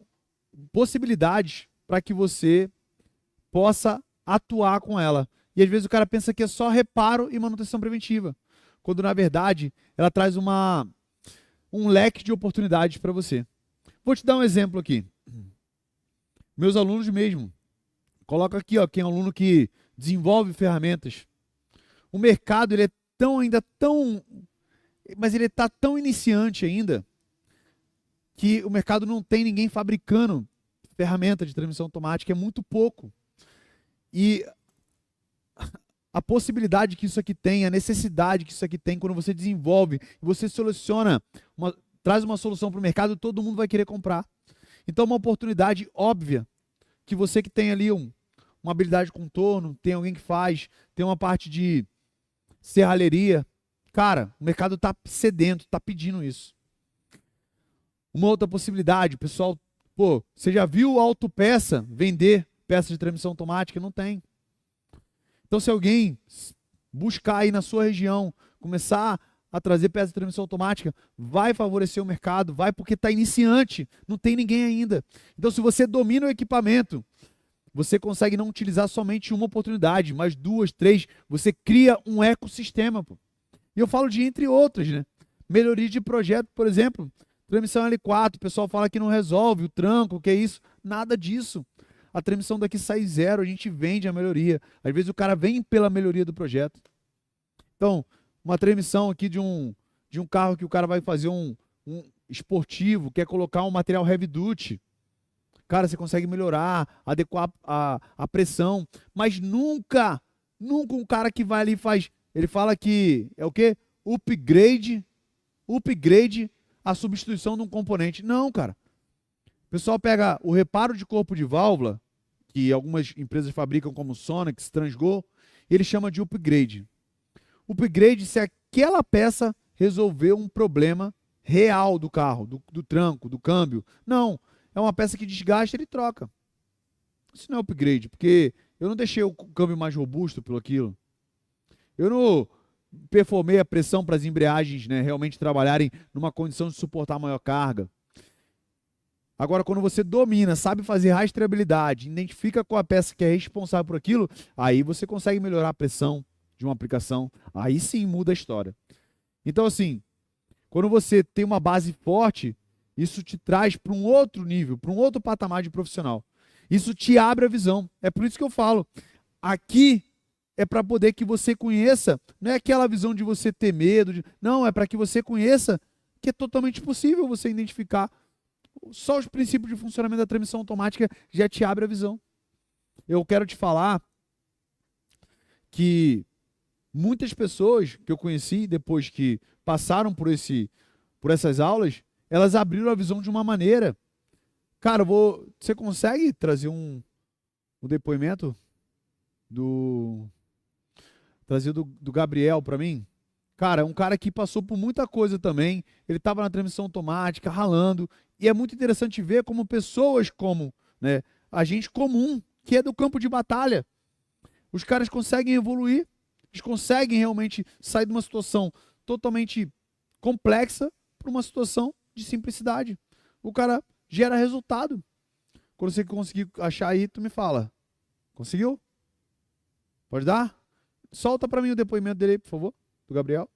possibilidades para que você possa atuar com ela. E às vezes o cara pensa que é só reparo e manutenção preventiva, quando na verdade ela traz um leque de oportunidades para você. Vou te dar um exemplo aqui. Meus alunos mesmo. Coloca aqui, ó, quem é um aluno que desenvolve ferramentas. O mercado ele é mas ele está tão iniciante ainda que o mercado não tem ninguém fabricando ferramenta de transmissão automática, é muito pouco. E a possibilidade que isso aqui tem, a necessidade que isso aqui tem, quando você desenvolve, você traz uma solução para o mercado, todo mundo vai querer comprar. Então, uma oportunidade óbvia, que você que tem ali uma habilidade com contorno, tem alguém que faz, tem uma parte de serralheria. Cara, o mercado está sedento, está pedindo isso. Uma outra possibilidade, pessoal, você já viu autopeça vender peça de transmissão automática? Não tem. Então, se alguém buscar aí na sua região, começar a trazer peça de transmissão automática, vai favorecer o mercado, vai porque está iniciante, não tem ninguém ainda. Então, se você domina o equipamento, você consegue não utilizar somente uma oportunidade, mas 2, 3, você cria um ecossistema. E eu falo de entre outras, né? Melhoria de projeto, por exemplo, transmissão L4, o pessoal fala que não resolve, o tranco, o que é isso? Nada disso. A transmissão daqui sai zero, a gente vende a melhoria. Às vezes o cara vem pela melhoria do projeto. Então, uma transmissão aqui de um de um carro que o cara vai fazer um esportivo, quer colocar um material heavy duty. Cara, você consegue melhorar, adequar a pressão, mas nunca um cara que vai ali e faz, ele fala que é o quê? Upgrade a substituição de um componente. Não, cara. O pessoal pega o reparo de corpo de válvula, que algumas empresas fabricam como Sonex, Transgo, e ele chama de upgrade. Upgrade se aquela peça resolveu um problema real do carro, do tranco, do câmbio. Não, é uma peça que desgasta, ele troca. Isso não é upgrade, porque eu não deixei o câmbio mais robusto pelo aquilo. Eu não performei a pressão para as embreagens, né, realmente trabalharem numa condição de suportar maior carga. Agora, quando você domina, sabe fazer rastreabilidade, identifica qual a peça que é responsável por aquilo, aí você consegue melhorar a pressão de uma aplicação. Aí sim muda a história. Então, assim, quando você tem uma base forte, isso te traz para um outro nível, para um outro patamar de profissional. Isso te abre a visão. É por isso que eu falo, aqui é para poder que você conheça, não é aquela visão de você ter medo, não, é para que você conheça que é totalmente possível você identificar. Só os princípios de funcionamento da transmissão automática já te abre a visão. Eu quero te falar que muitas pessoas que eu conheci depois que passaram por essas aulas, elas abriram a visão de uma maneira. Cara, você consegue trazer um depoimento do Gabriel para mim? Cara, é um cara que passou por muita coisa também. Ele estava na transmissão automática, ralando. E é muito interessante ver como pessoas como, né, a gente comum, que é do campo de batalha, os caras conseguem evoluir, eles conseguem realmente sair de uma situação totalmente complexa para uma situação de simplicidade. O cara gera resultado. Quando você conseguir achar aí, tu me fala. Conseguiu? Pode dar? Solta para mim o depoimento dele aí, por favor, do Gabriel.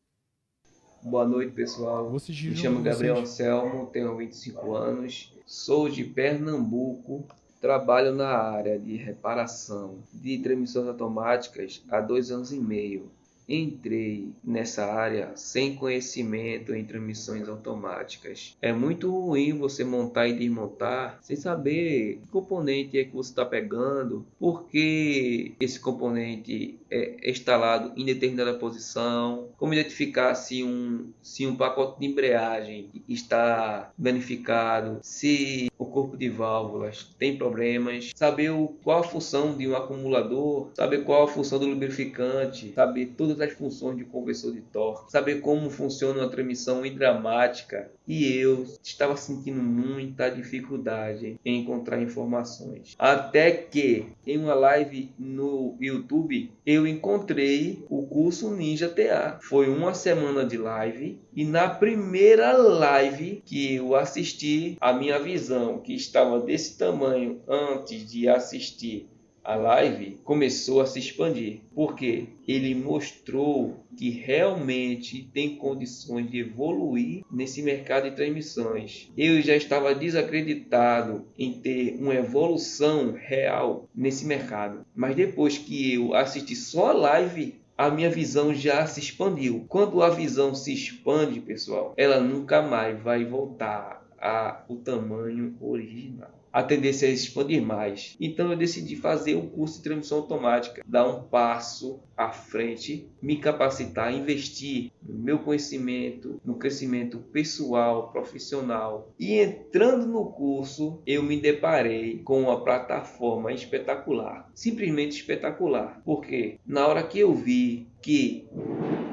Boa noite, pessoal. Me chamo Gabriel Anselmo, tenho 25 anos, sou de Pernambuco, trabalho na área de reparação de transmissões automáticas há 2 anos e meio. Entrei nessa área sem conhecimento em transmissões automáticas. É muito ruim você montar e desmontar sem saber que componente é que você está pegando, porque esse componente é instalado em determinada posição, como identificar se um pacote de embreagem está danificado, se o corpo de válvulas tem problemas, saber qual a função de um acumulador, saber qual a função do lubrificante, saber todas as funções de conversor de torque, saber como funciona uma transmissão hidráulica. E eu estava sentindo muita dificuldade em encontrar informações. Até que em uma live no YouTube eu encontrei o curso Ninja TA. Foi uma semana de live e na primeira live que eu assisti, a minha visão, que estava desse tamanho antes de assistir a live, começou a se expandir, porque ele mostrou que realmente tem condições de evoluir nesse mercado de transmissões. Eu já estava desacreditado em ter uma evolução real nesse mercado, mas depois que eu assisti só a live, a minha visão já se expandiu. Quando a visão se expande, pessoal, ela nunca mais vai voltar ao tamanho original. A tendência é expandir mais. Então eu decidi fazer um curso de transmissão automática, dar um passo à frente, me capacitar, investir no meu conhecimento, no crescimento pessoal, profissional. E entrando no curso, eu me deparei com uma plataforma espetacular, simplesmente espetacular. Porque na hora que eu vi que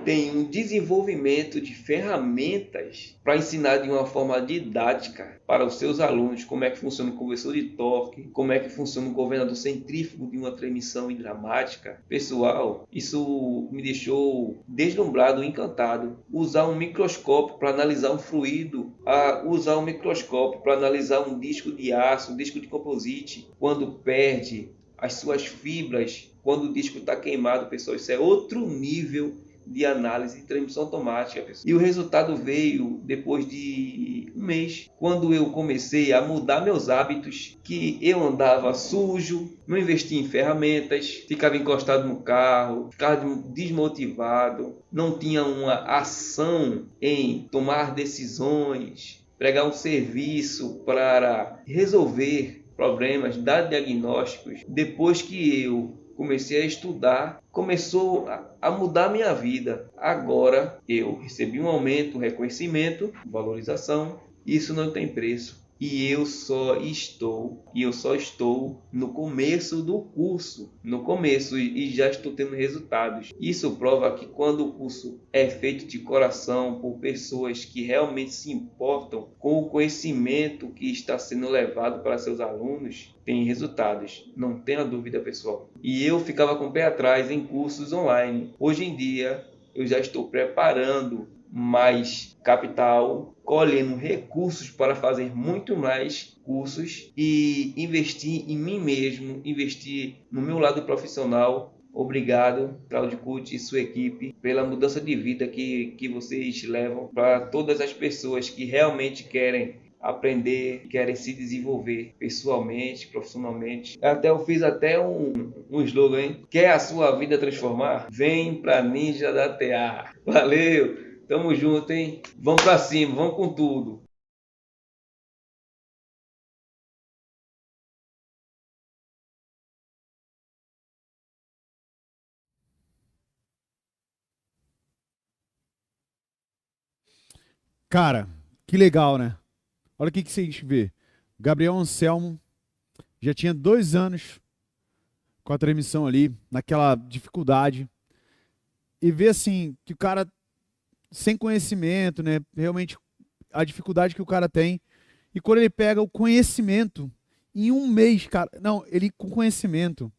tem um desenvolvimento de ferramentas para ensinar de uma forma didática para os seus alunos como é que funciona o conversor de torque, como é que funciona o governador centrífugo de uma transmissão hidráulica. Pessoal, isso me deixou deslumbrado, encantado. Usar um microscópio para analisar um fluido, usar um microscópio para analisar um disco de aço, um disco de composite, quando perde as suas fibras, quando o disco está queimado, pessoal, isso é outro nível de análise de transmissão automática, pessoal. E o resultado veio depois de um mês, quando eu comecei a mudar meus hábitos, que eu andava sujo, não investia em ferramentas, ficava encostado no carro, ficava desmotivado, não tinha uma ação em tomar decisões, pregar um serviço para resolver problemas, dar diagnósticos. Depois que eu comecei a estudar, começou a mudar a minha vida. Agora eu recebi um aumento, reconhecimento, valorização. Isso não tem preço. E eu só estou no começo do curso, e já estou tendo resultados. Isso prova que quando o curso é feito de coração por pessoas que realmente se importam com o conhecimento que está sendo levado para seus alunos, tem resultados, não tenha dúvida, pessoal. E eu ficava com o pé atrás em cursos online. Hoje em dia eu já estou preparando mais capital, colhendo recursos para fazer muito mais cursos e investir em mim mesmo, investir no meu lado profissional. Obrigado, Claudio Cucci e sua equipe, pela mudança de vida que vocês levam para todas as pessoas que realmente querem aprender, querem se desenvolver pessoalmente, profissionalmente. Eu fiz até um slogan, hein? Quer a sua vida transformar? Vem pra Ninja da TA. Valeu! Tamo junto, hein? Vamos pra cima, vamos com tudo. Cara, que legal, né? Olha o que a gente vê. Gabriel Anselmo já tinha 2 anos com a transmissão ali, naquela dificuldade. E vê assim, que o cara sem conhecimento, né? Realmente a dificuldade que o cara tem. E quando ele pega o conhecimento, em um mês, cara. Não, ele com conhecimento,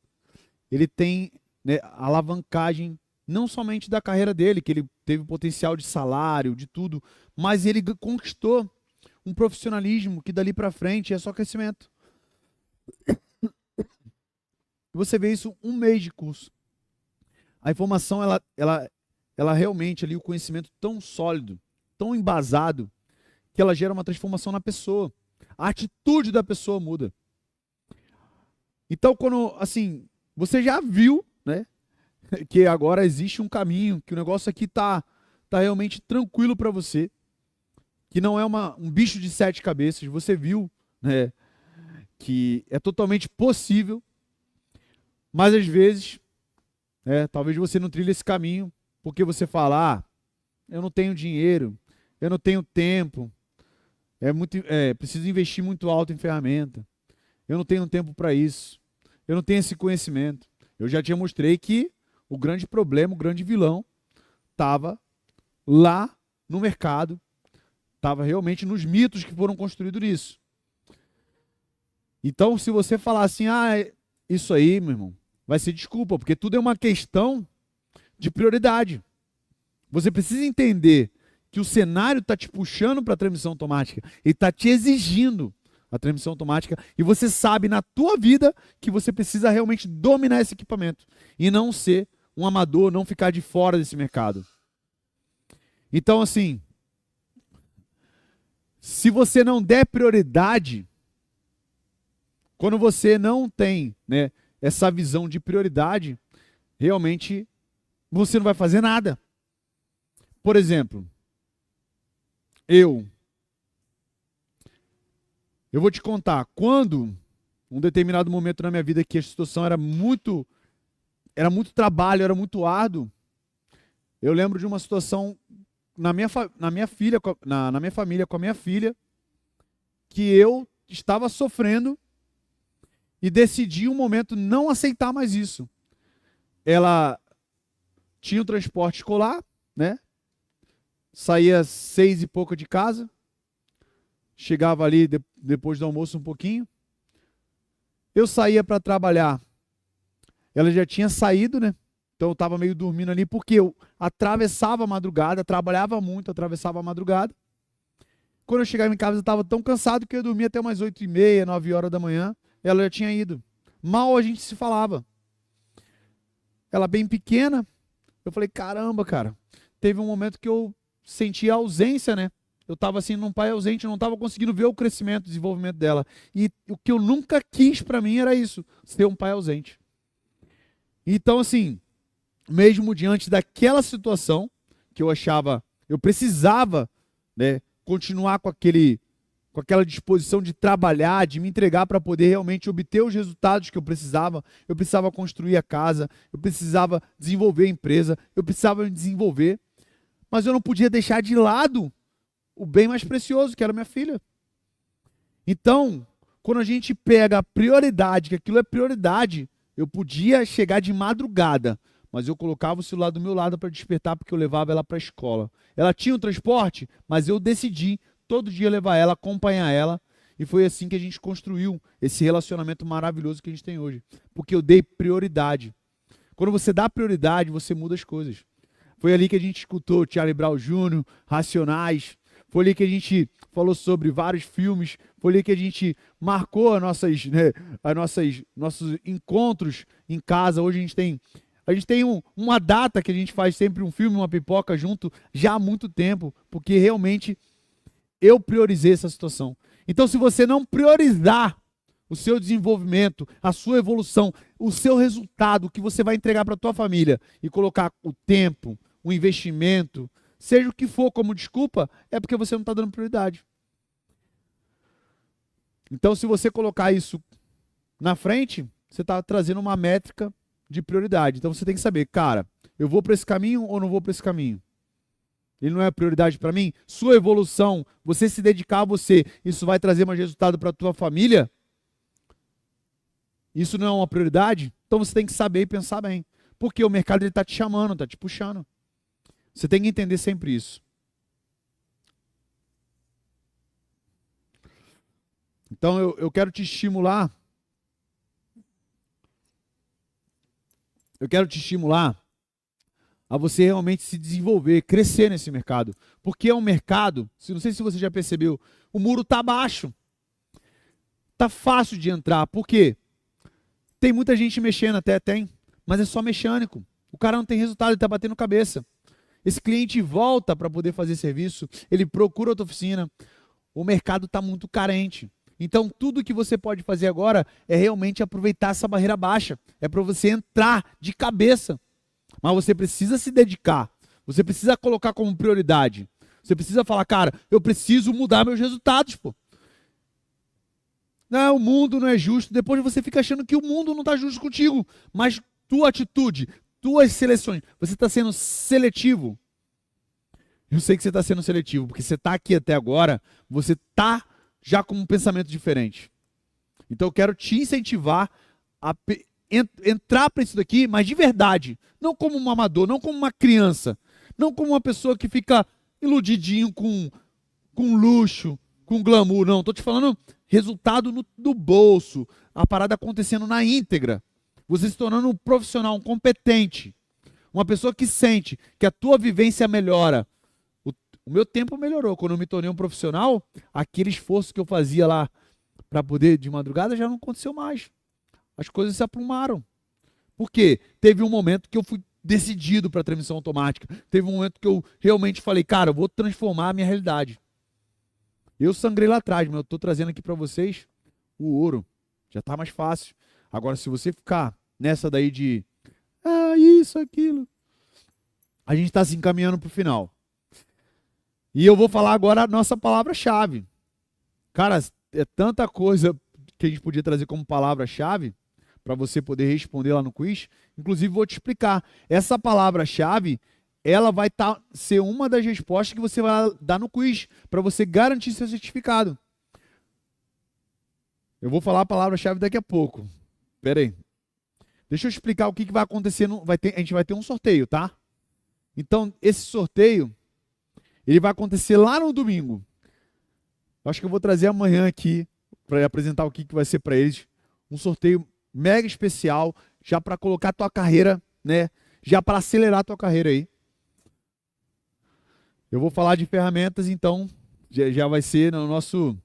ele tem, né, alavancagem não somente da carreira dele, que ele teve potencial de salário, de tudo, mas ele conquistou um profissionalismo que dali para frente é só crescimento. Você vê isso um mês de curso. A informação, ela realmente ali, o conhecimento tão sólido, tão embasado, que ela gera uma transformação na pessoa. A atitude da pessoa muda. Então, quando, assim, você já viu, né, que agora existe um caminho, que o negócio aqui tá realmente tranquilo para você, que não é um bicho de 7 cabeças, você viu, né, que é totalmente possível, mas às vezes, talvez você não trilhe esse caminho, porque você fala, eu não tenho dinheiro, eu não tenho tempo, preciso investir muito alto em ferramenta, eu não tenho tempo para isso, eu não tenho esse conhecimento. Eu já te mostrei que o grande problema, o grande vilão, estava lá no mercado, estava realmente nos mitos que foram construídos nisso. Então, se você falar assim, isso aí, meu irmão, vai ser desculpa, porque tudo é uma questão de prioridade. Você precisa entender que o cenário está te puxando para a transmissão automática e está te exigindo a transmissão automática, e você sabe na tua vida que você precisa realmente dominar esse equipamento e não ser um amador, não ficar de fora desse mercado. Então, assim, se você não der prioridade, quando você não tem, né, essa visão de prioridade, realmente você não vai fazer nada. Por exemplo, eu vou te contar, quando, um determinado momento na minha vida que a situação era muito trabalho, era muito árduo, eu lembro de uma situação na minha família, com a minha filha, que eu estava sofrendo e decidi um momento não aceitar mais isso. Ela tinha o transporte escolar, né? Saía 6 e pouco de casa, chegava ali depois do almoço um pouquinho. Eu saía para trabalhar. Ela já tinha saído, né? Então eu estava meio dormindo ali, porque eu atravessava a madrugada, trabalhava muito, atravessava a madrugada. Quando eu chegava em casa, eu estava tão cansado que eu dormia até umas 8h30, 9 horas da manhã. Ela já tinha ido. Mal a gente se falava. Ela bem pequena, Eu falei, caramba, cara, teve um momento que eu senti a ausência, né? Eu estava assim, num pai ausente, eu não estava conseguindo ver o crescimento, o desenvolvimento dela. E o que eu nunca quis para mim era isso, ser um pai ausente. Então, assim, mesmo diante daquela situação, que eu achava, eu precisava, né, continuar com aquela disposição de trabalhar, de me entregar para poder realmente obter os resultados que eu precisava construir a casa, eu precisava desenvolver a empresa, eu precisava me desenvolver, mas eu não podia deixar de lado o bem mais precioso, que era minha filha. Então, quando a gente pega a prioridade, que aquilo é prioridade, eu podia chegar de madrugada, mas eu colocava o celular do meu lado para despertar, porque eu levava ela para a escola. Ela tinha um transporte, mas eu decidi todo dia levar ela, acompanhar ela, e foi assim que a gente construiu esse relacionamento maravilhoso que a gente tem hoje, porque eu dei prioridade. Quando você dá prioridade, você muda as coisas. Foi ali que a gente escutou Charlie Brown Jr., Racionais, foi ali que a gente falou sobre vários filmes, foi ali que a gente marcou nossos encontros em casa. Hoje a gente tem uma data que a gente faz sempre um filme, uma pipoca junto, já há muito tempo, porque realmente eu priorizei essa situação. Então, se você não priorizar o seu desenvolvimento, a sua evolução, o seu resultado, o que você vai entregar para a tua família e colocar o tempo, o investimento, seja o que for como desculpa, é porque você não está dando prioridade. Então, se você colocar isso na frente, você está trazendo uma métrica de prioridade. Então, você tem que saber, cara, eu vou para esse caminho ou não vou para esse caminho? Ele não é prioridade para mim? Sua evolução, você se dedicar a você, isso vai trazer mais resultado para a tua família? Isso não é uma prioridade? Então, você tem que saber e pensar bem. Porque o mercado está te chamando, está te puxando. Você tem que entender sempre isso. Então, eu quero te estimular. Eu quero te estimular a você realmente se desenvolver, crescer nesse mercado. Porque é um mercado, não sei se você já percebeu, o muro está baixo. Está fácil de entrar. Por quê? Tem muita gente mexendo, até tem, mas é só mecânico. O cara não tem resultado, ele está batendo cabeça. Esse cliente volta para poder fazer serviço, ele procura outra oficina. O mercado está muito carente. Então, tudo que você pode fazer agora é realmente aproveitar essa barreira baixa. É para você entrar de cabeça. Mas você precisa se dedicar. Você precisa colocar como prioridade. Você precisa falar, cara, eu preciso mudar meus resultados, pô. Não, o mundo não é justo. Depois você fica achando que o mundo não está justo contigo. Mas tua atitude, tuas seleções, você está sendo seletivo. Eu sei que você está sendo seletivo, porque você está aqui até agora, você está já com um pensamento diferente. Então eu quero te incentivar a entrar para isso daqui, mas de verdade. Não como um amador, não como uma criança. Não como uma pessoa que fica iludidinho com luxo, com glamour. Não, estou te falando resultado do bolso. A parada acontecendo na íntegra. Você se tornando um profissional, um competente. Uma pessoa que sente que a tua vivência melhora. O meu tempo melhorou. Quando eu me tornei um profissional, aquele esforço que eu fazia lá para poder de madrugada já não aconteceu mais. As coisas se aprumaram. Por quê? Teve um momento que eu fui decidido para a transmissão automática. Teve um momento que eu realmente falei, cara, eu vou transformar a minha realidade. Eu sangrei lá atrás, mas eu estou trazendo aqui para vocês o ouro. Já está mais fácil. Agora, se você ficar nessa daí de isso, aquilo, a gente está se encaminhando para o final. E eu vou falar agora a nossa palavra-chave. Cara, é tanta coisa que a gente podia trazer como palavra-chave para você poder responder lá no quiz. Inclusive, vou te explicar. Essa palavra-chave, ela vai ser uma das respostas que você vai dar no quiz, para você garantir seu certificado. Eu vou falar a palavra-chave daqui a pouco. Espera aí. Deixa eu explicar o que vai acontecer. A gente vai ter um sorteio, tá? Então, esse sorteio, ele vai acontecer lá no domingo. Acho que eu vou trazer amanhã aqui para apresentar o que vai ser para eles. Um sorteio mega especial, já para colocar a tua carreira, né? Já para acelerar a tua carreira aí. Eu vou falar de ferramentas, então já vai ser no nosso...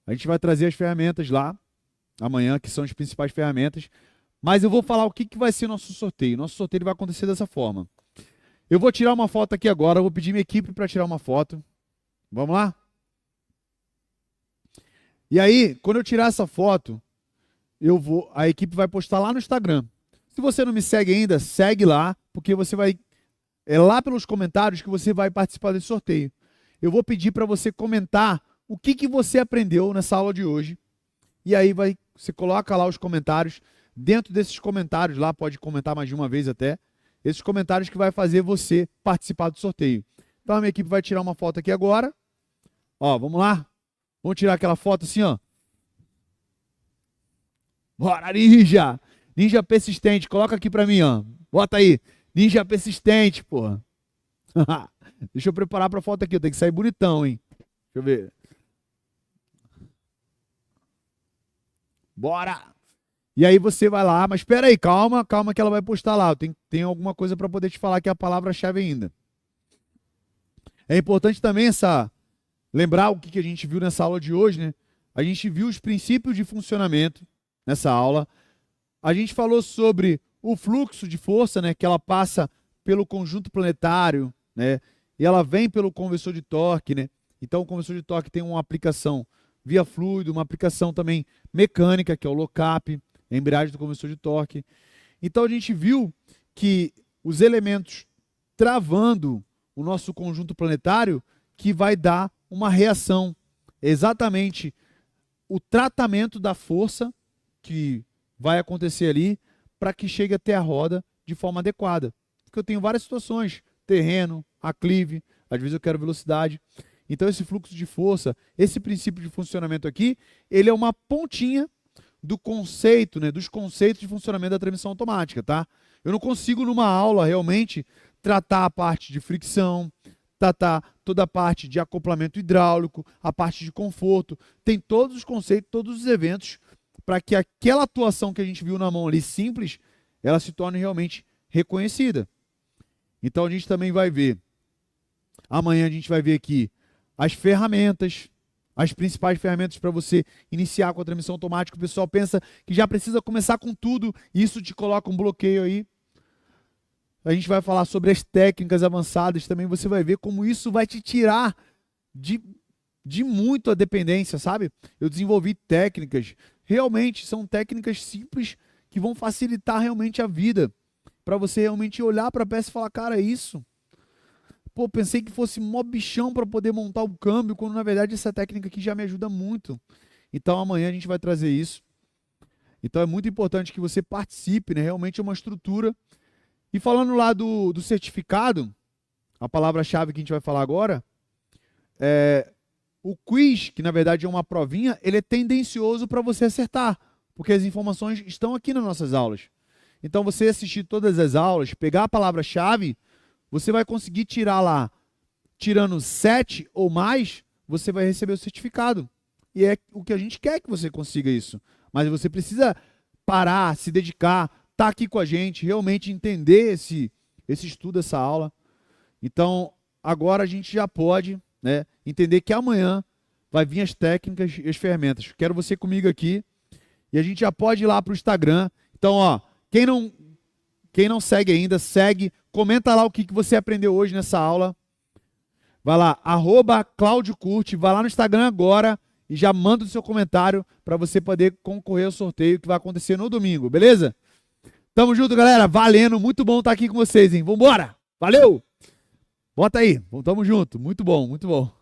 A gente vai trazer as ferramentas lá, amanhã, que são as principais ferramentas, Mas eu vou falar o que vai ser o nosso sorteio. Nosso sorteio vai acontecer dessa forma. Eu vou tirar uma foto aqui agora, eu vou pedir minha equipe para tirar uma foto. Vamos lá? E aí, quando eu tirar essa foto, a equipe vai postar lá no Instagram. Se você não me segue ainda, segue lá, porque você vai... É lá pelos comentários que você vai participar desse sorteio. Eu vou pedir para você comentar o que você aprendeu nessa aula de hoje. E aí você coloca lá os comentários. Dentro desses comentários lá, pode comentar mais de uma vez até, esses comentários que vai fazer você participar do sorteio. Então a minha equipe vai tirar uma foto aqui agora. Ó, vamos lá? Vamos tirar aquela foto assim, ó. Bora, ninja! Ninja persistente, coloca aqui pra mim, ó. Bota aí. Ninja persistente, porra. Deixa eu preparar pra foto aqui, eu tenho que sair bonitão, hein. Deixa eu ver. Bora! E aí você vai lá, mas espera aí, calma que ela vai postar lá. Tem alguma coisa para poder te falar que é a palavra-chave ainda. É importante também lembrar o que a gente viu nessa aula de hoje, né? A gente viu os princípios de funcionamento nessa aula. A gente falou sobre o fluxo de força, né? Que ela passa pelo conjunto planetário, né? E ela vem pelo conversor de torque, né? Então o conversor de torque tem uma aplicação via fluido, uma aplicação também mecânica, que é o lock-up, a embreagem do conversor de torque. Então a gente viu que os elementos travando o nosso conjunto planetário que vai dar uma reação. Exatamente o tratamento da força que vai acontecer ali para que chegue até a roda de forma adequada. Porque eu tenho várias situações, terreno, aclive, às vezes eu quero velocidade. Então esse fluxo de força, esse princípio de funcionamento aqui, ele é uma pontinha do conceito, né, dos conceitos de funcionamento da transmissão automática, tá? Eu não consigo numa aula realmente tratar a parte de fricção, tratar toda a parte de acoplamento hidráulico, a parte de conforto, tem todos os conceitos, todos os eventos para que aquela atuação que a gente viu na mão ali simples, ela se torne realmente reconhecida. Então a gente também vai ver, amanhã a gente vai ver aqui as ferramentas, as principais ferramentas para você iniciar com a transmissão automática. O pessoal pensa que já precisa começar com tudo, e isso te coloca um bloqueio aí. A gente vai falar sobre as técnicas avançadas também, você vai ver como isso vai te tirar de muito a dependência, sabe? Eu desenvolvi técnicas, realmente são técnicas simples que vão facilitar realmente a vida, para você realmente olhar para a peça e falar, cara, é isso. Pô, pensei que fosse mó bichão para poder montar o câmbio, quando na verdade essa técnica aqui já me ajuda muito. Então amanhã a gente vai trazer isso. Então é muito importante que você participe, né? Realmente é uma estrutura. E falando lá do certificado, a palavra-chave que a gente vai falar agora, o quiz, que na verdade é uma provinha, ele é tendencioso para você acertar, porque as informações estão aqui nas nossas aulas. Então você assistir todas as aulas, pegar a palavra-chave, você vai conseguir tirar lá, tirando 7 ou mais, você vai receber o certificado. E é o que a gente quer que você consiga isso. Mas você precisa parar, se dedicar, estar aqui com a gente, realmente entender esse estudo, essa aula. Então, agora a gente já pode, né, entender que amanhã vai vir as técnicas e as ferramentas. Quero você comigo aqui. E a gente já pode ir lá para o Instagram. Então, ó, quem não segue ainda, segue. Comenta lá o que você aprendeu hoje nessa aula. Vai lá, @ClaudioCurte, vai lá no Instagram agora e já manda o seu comentário para você poder concorrer ao sorteio que vai acontecer no domingo, beleza? Tamo junto, galera. Valendo, muito bom estar aqui com vocês, hein? Vambora! Valeu! Bota aí, tamo junto. Muito bom, muito bom.